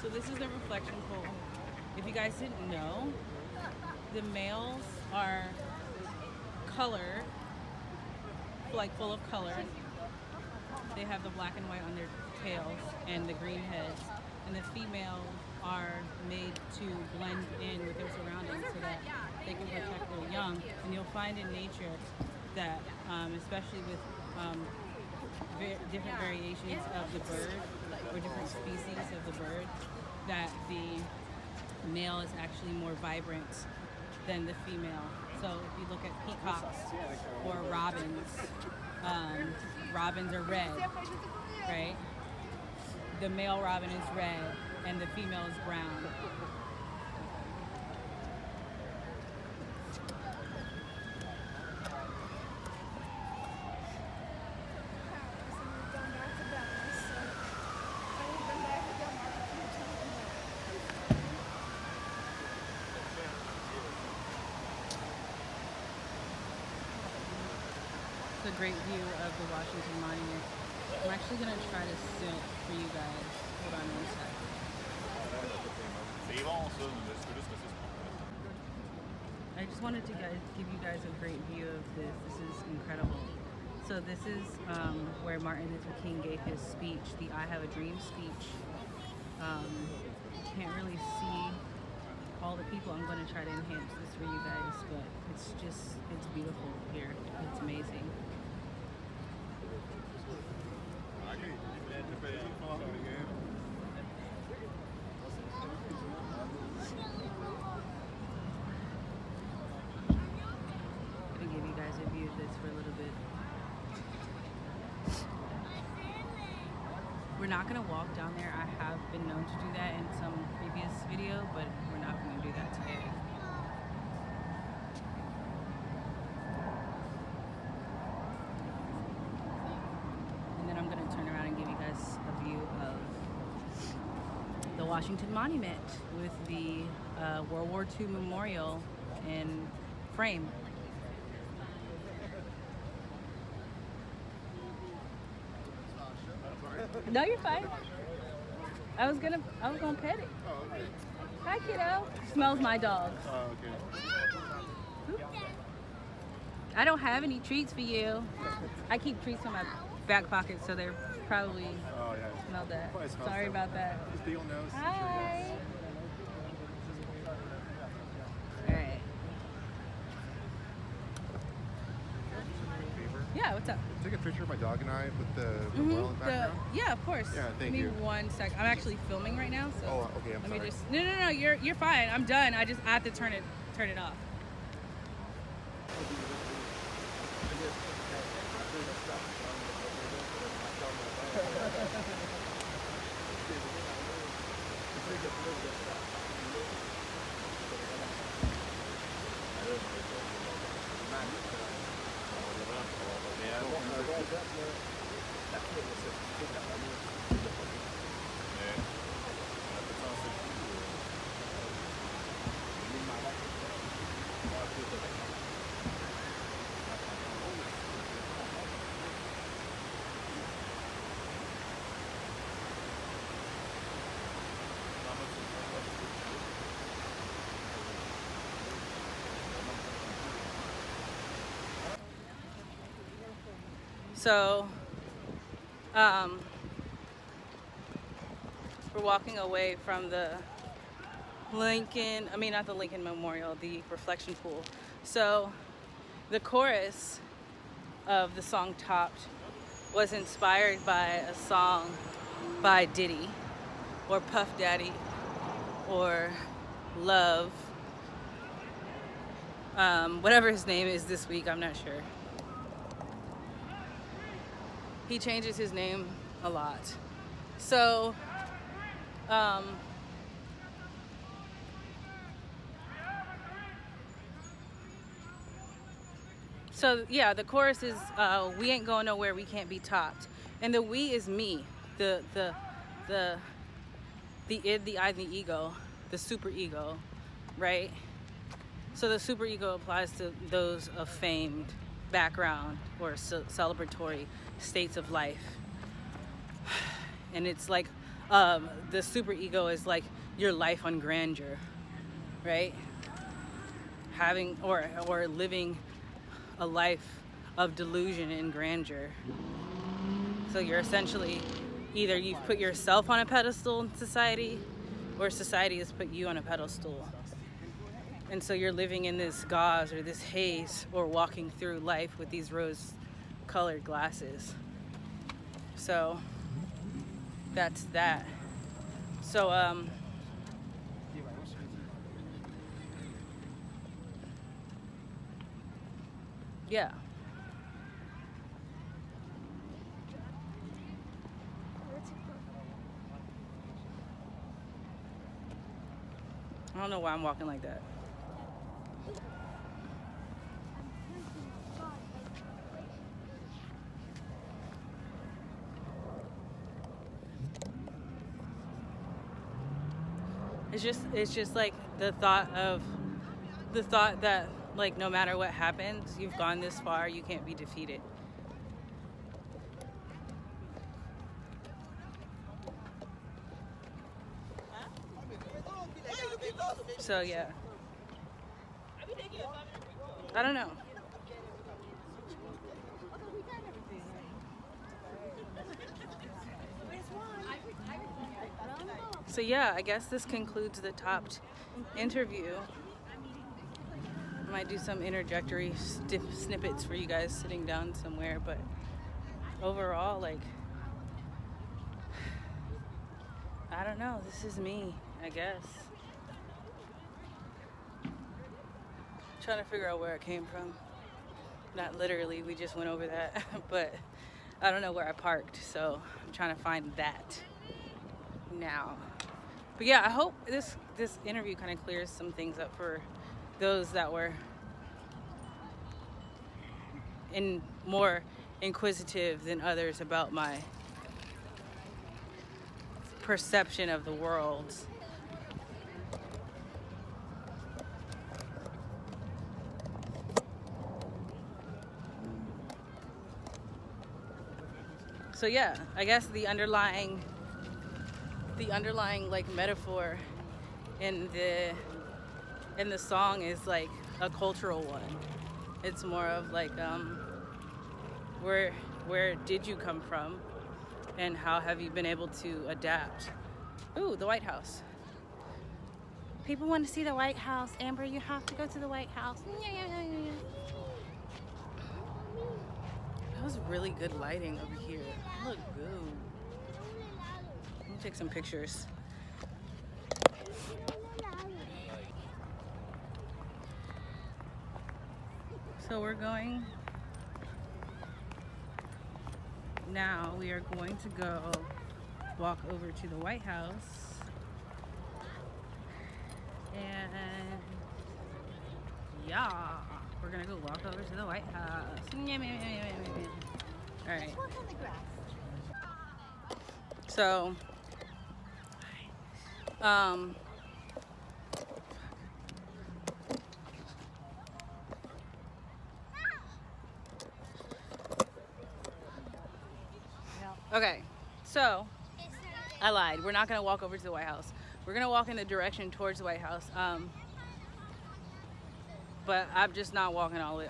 So this is the reflection pool. If you guys didn't know, the males are color, like full of color. They have the black and white on their tails and the green heads. And the females are made to blend in with their surroundings so that they can protect their young. And you'll find in nature that, especially with different variations of the bird or different species of the bird, that the male is actually more vibrant than the female. So if you look at peacocks or robins, robins are red, right? The male robin is red and the female is brown. A great view of the Washington Monument. I'm actually going to try to sit for you guys. Hold on one sec. I just wanted to give you guys a great view of this. This is incredible. So this is where Martin Luther King gave his speech, the I Have a Dream speech. You can't really see all the people. I'm going to try to enhance this for you guys, but it's beautiful here. It's amazing. I'm going to give you guys a view of this for a little bit. We're not going to walk down there. I have been known to do that in some previous video, but we're not going to do that today. And then I'm going to turn around and give you guys a view of the Washington Monument with the World War II memorial in frame. No, you're fine. I was gonna pet it. Oh, okay. Hi, kiddo. Smells my dog. Oh, okay. I don't have any treats for you. I keep treats in my back pocket, so they're probably smelled that. Sorry about that. His big old nose. Hi. All right. Yeah, what's up? Take a picture of my dog and I with the world in the background. Yeah, of course. Yeah, thank Give you. me 1 sec. I'm actually filming right now, so. Oh, okay. I'm let me sorry. just. No. You're fine. I'm done. I have to turn it off. So, we're walking away from the not the Lincoln Memorial, the reflection pool. So, the chorus of the song Topped was inspired by a song by Diddy, or Puff Daddy, or Love, whatever his name is this week, I'm not sure. He changes his name a lot. So, yeah, the chorus is, we ain't going nowhere, we can't be topped. And the we is me, the id, the I, the ego, the super ego, right? So the super ego applies to those of famed background or celebratory states of life. And it's like, the super ego is like your life on grandeur, right? Having or living a life of delusion and grandeur. So you're essentially, either you've put yourself on a pedestal in society, or society has put you on a pedestal. And so you're living in this gauze or this haze, or walking through life with these rose-colored glasses. So that's that. So, yeah. I don't know why I'm walking like that. It's just like the thought that, like, no matter what happens, you've gone this far, you can't be defeated. So yeah, I don't know. So yeah, I guess this concludes the Topped interview. I might do some interjectory snippets for you guys sitting down somewhere, but overall, like, I don't know, this is me, I guess. Trying to figure out where it came from. Not literally, we just went over that, but I don't know where I parked, so I'm trying to find that now. But yeah, I hope this interview kind of clears some things up for those that were more inquisitive than others about my perception of the world. So yeah, I guess the underlying like metaphor in the song is like a cultural one. It's more of like, where did you come from, and how have you been able to adapt? Ooh, the White House. People want to see the White House. Amber, you have to go to the White House. That was really good lighting over here. I look good. Let me take some pictures. So we're going now. We are going to go walk over to the White House, and yeah, we're gonna go walk over to the White House. All right. So, okay, so I lied. We're not gonna walk over to the White House. We're gonna walk in the direction towards the White House. But I'm just not walking all the way.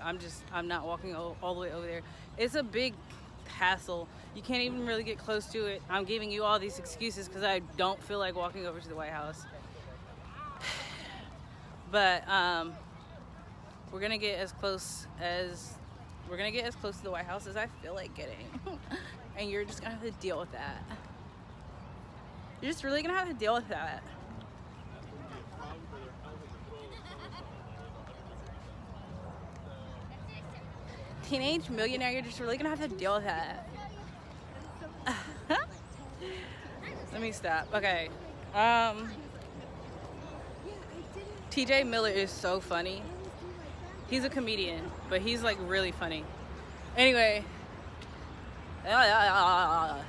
I'm not walking all the way over there. It's a big hassle. You can't even really get close to it. I'm giving you all these excuses because I don't feel like walking over to the White House. But we're gonna get as close to the White House as I feel like getting. And you're just gonna have to deal with that. You're just really gonna have to deal with that. Teenage millionaire, you're just really gonna have to deal with that. Let me stop. Okay. TJ Miller is so funny. He's a comedian, but he's like really funny. Anyway,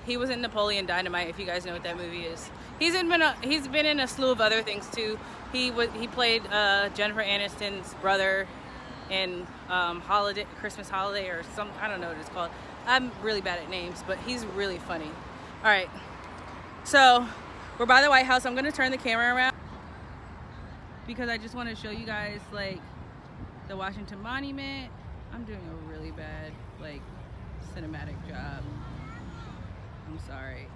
he was in Napoleon Dynamite, if you guys know what that movie is. He's been in a slew of other things too. He played Jennifer Aniston's brother in Christmas Holiday or some, I don't know what it's called. I'm really bad at names, but he's really funny. All right, so we're by the White House. I'm gonna turn the camera around because I just want to show you guys like the Washington Monument. I'm doing a really bad like cinematic job. I'm sorry.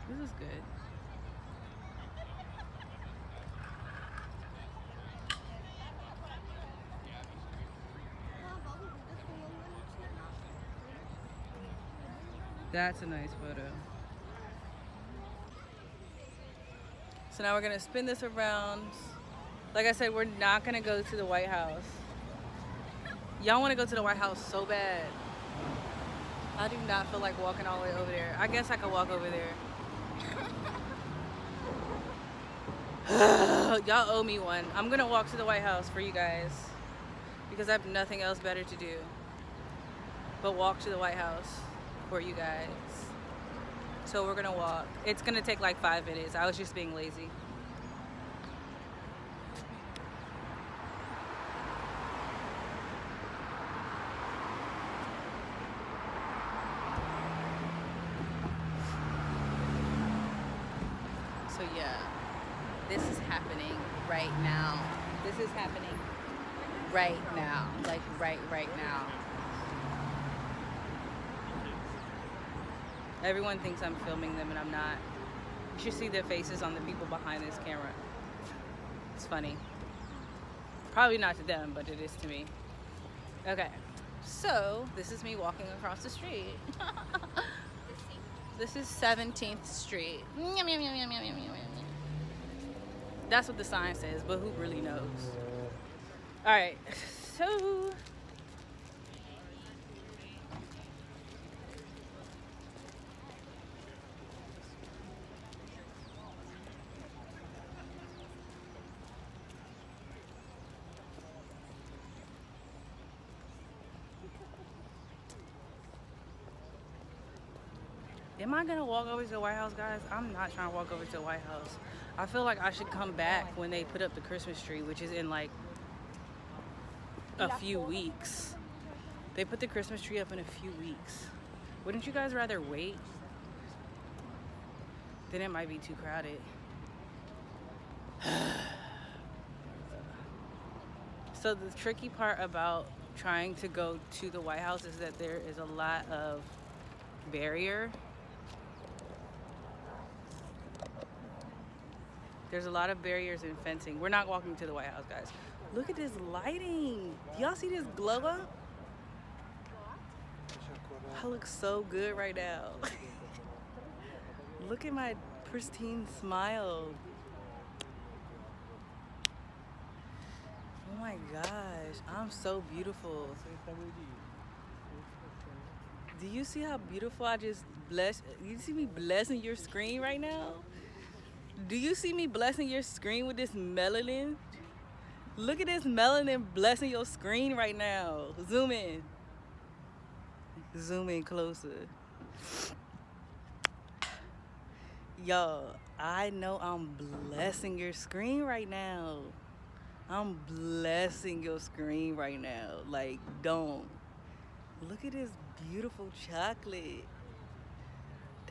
This is good. That's a nice photo. So now we're gonna spin this around. Like I said, we're not gonna go to the White House. Y'all wanna go to the White House so bad. I do not feel like walking all the way over there. I guess I could walk over there. Y'all owe me one. I'm gonna walk to the White House for you guys because I have nothing else better to do but walk to the White House for you guys. So we're gonna walk. It's gonna take like 5 minutes. I was just being lazy. So yeah, this is happening right now. This is happening right now. Like right now. Everyone thinks I'm filming them and I'm not. You should see their faces on the people behind this camera. It's funny. Probably not to them, but it is to me. Okay, so this is me walking across the street. This is 17th Street. That's what the sign says, but who really knows? All right, so am I gonna walk over to the White House, guys? I'm not trying to walk over to the White House. I feel like I should come back when they put up the Christmas tree, which is in like a few weeks. They put the Christmas tree up in a few weeks. Wouldn't you guys rather wait? Then it might be too crowded. So the tricky part about trying to go to the White House is that there is a lot of barrier. There's a lot of barriers and fencing. We're not walking to the White House, guys. Look at this lighting. Y'all see this glow up? I look so good right now. Look at my pristine smile. Oh my gosh, I'm so beautiful. Do you see how beautiful I just blessed? You see me blessing your screen right now? Do you see me blessing your screen with this melanin? Look at this melanin blessing your screen right now. Zoom in. Zoom in closer. Y'all, I know I'm blessing your screen right now. I'm blessing your screen right now. Like, don't. Look at this beautiful chocolate.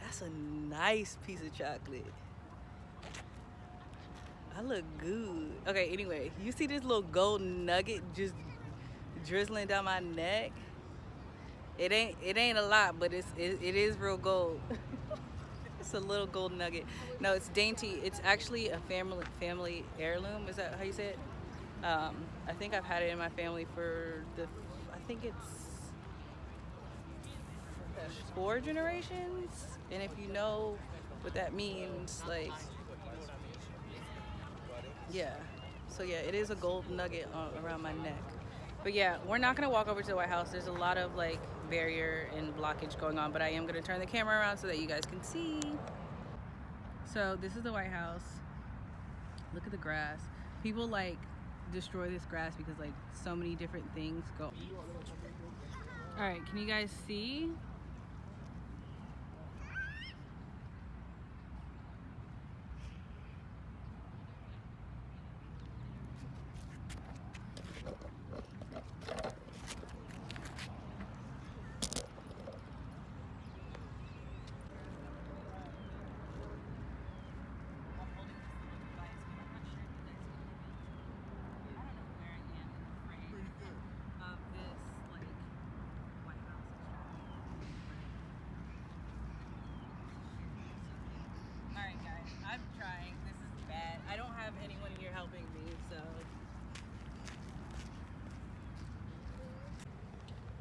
That's a nice piece of chocolate. I look good. Okay, anyway, you see this little gold nugget just drizzling down my neck? It ain't a lot, but it is real gold. It's a little gold nugget. No, it's dainty. It's actually a family heirloom. Is that how you say it? I think I've had it in my family for I think it's 4 generations. And if you know what that means, like, yeah. So yeah, it is a gold nugget around my neck. But yeah, we're not gonna walk over to the White House. There's a lot of like barrier and blockage going on, but I am gonna turn the camera around so that you guys can see. So this is the White House. Look at the grass. People like destroy this grass because like so many different things go. All right, can you guys see? I'm trying. This is bad. I don't have anyone here helping me, so.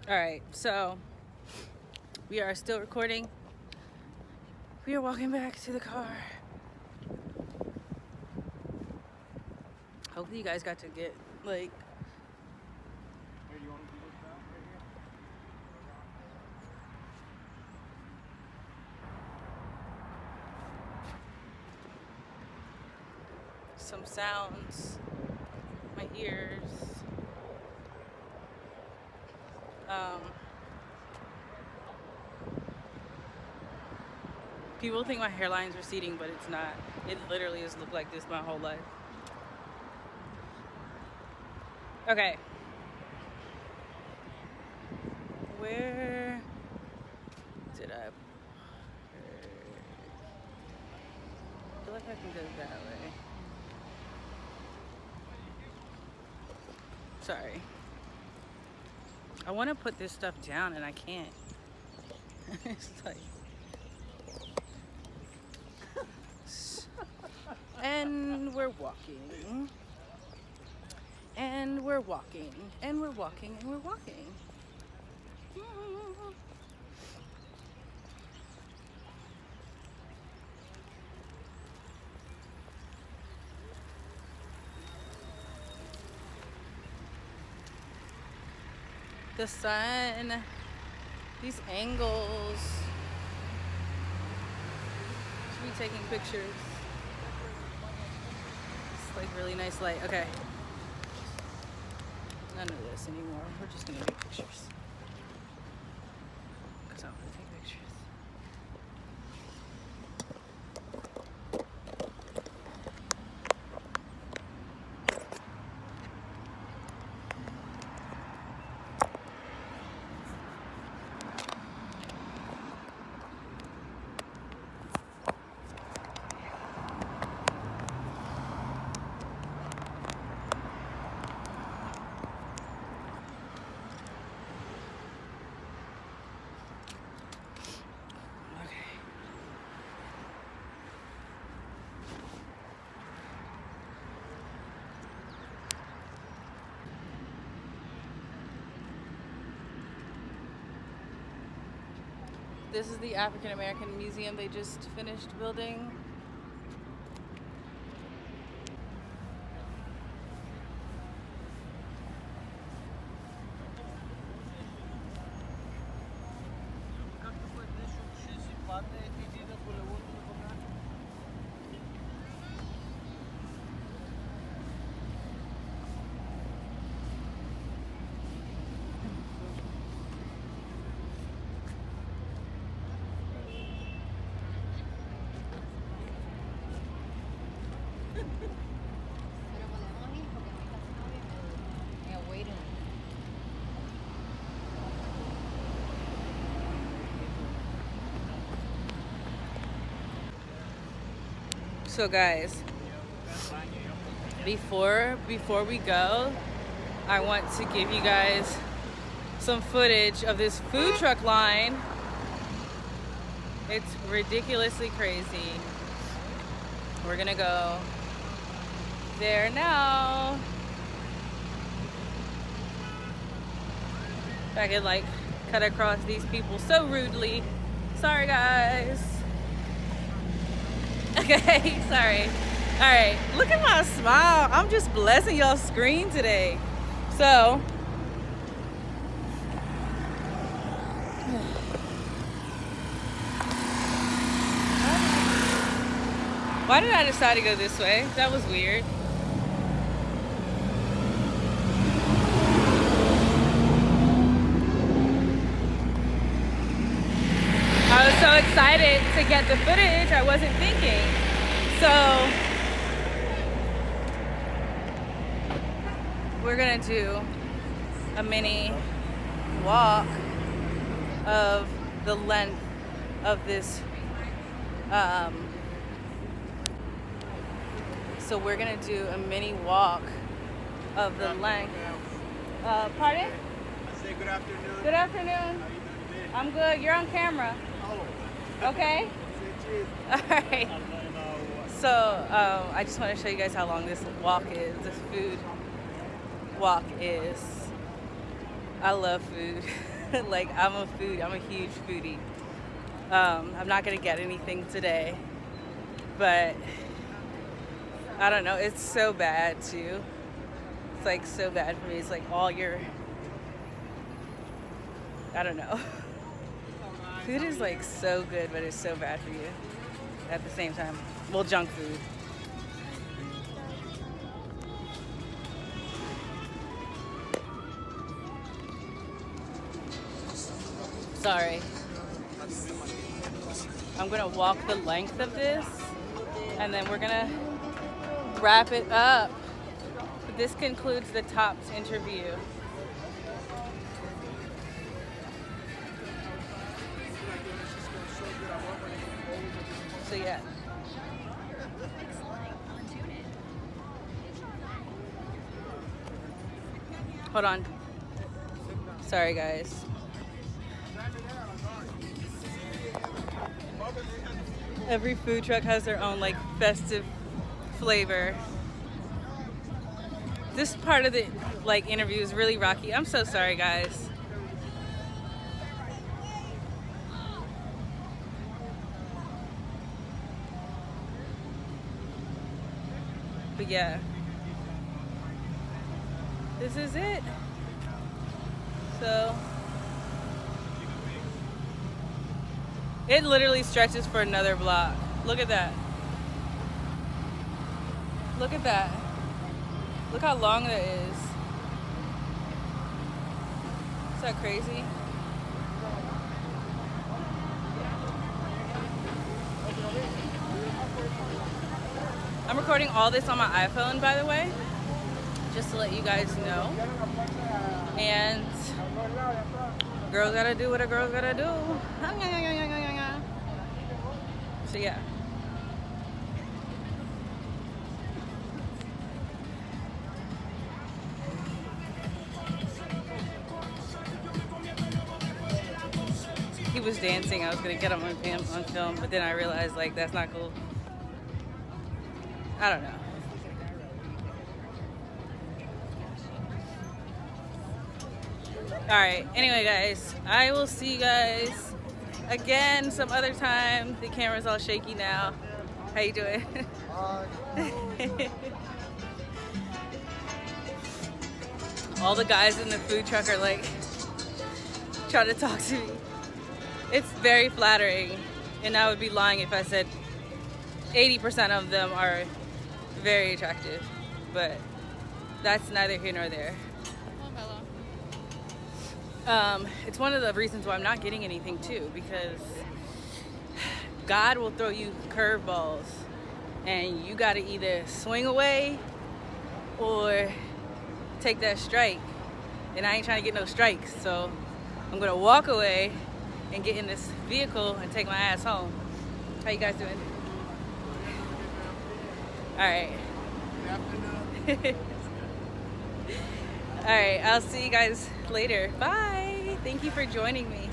All right, so we are still recording. We are walking back to the car. Hopefully you guys got to get like. Hey, do you want to do this now? Right here? Some sounds, my ears. People think my hairline's receding, but it's not. It literally has looked like this my whole life. Okay. Where did I feel like I can go that way. Sorry. I want to put this stuff down and I can't. It's like. And we're walking. And we're walking. And we're walking. And we're walking. The sun, these angles. Should be taking pictures. It's like really nice light. Okay. None of this anymore. We're just gonna do pictures. Because I want to take pictures. This is the African American Museum they just finished building. So guys, before we go, I want to give you guys some footage of this food truck line. It's ridiculously crazy. We're gonna go there now. If I could like cut across these people so rudely. Sorry guys. Okay, sorry. All right, look at my smile. I'm just blessing y'all's screen today. So, why did I decide to go this way? That was weird. I was so excited to get the footage, I wasn't thinking. So, we're gonna do a mini walk of the length of this. So we're gonna do a mini walk of the length. Pardon? I say good afternoon. Good afternoon. How you doing today? I'm good. You're on camera. Oh. Okay? Say cheese. All right. So I just want to show you guys how long this walk is. This food walk is. I love food. Like I'm a huge foodie. I'm not gonna get anything today, but I don't know. It's so bad too. It's like so bad for me. It's like all your, I don't know. Food is like so good, but it's so bad for you at the same time. Well, junk food. Sorry. I'm gonna walk the length of this and then we're gonna wrap it up. This concludes the Tops interview. So yeah. Hold on. Sorry guys. Every food truck has their own like festive flavor. This part of the like interview is really rocky. I'm so sorry guys. But yeah, this is it. So it literally stretches for another block. Look at that. Look at that. Look how long that is. Is that crazy? I'm recording all this on my iPhone, by the way, just to let you guys know. And girls gotta do what a girl's gotta do. So yeah. He was dancing. I was gonna get him on film, but then I realized like that's not cool. I don't know. All right. Anyway, guys, I will see you guys again some other time. The camera's all shaky now. How you doing? All the guys in the food truck are like trying to talk to me. It's very flattering, and I would be lying if I said 80% of them are very attractive, but that's neither here nor there. It's one of the reasons why I'm not getting anything too, because God will throw you curveballs and you got to either swing away or take that strike, and I ain't trying to get no strikes, so I'm gonna walk away and get in this vehicle and take my ass home. How you guys doing? All right. All right, I'll see you guys later. Bye. Thank you for joining me.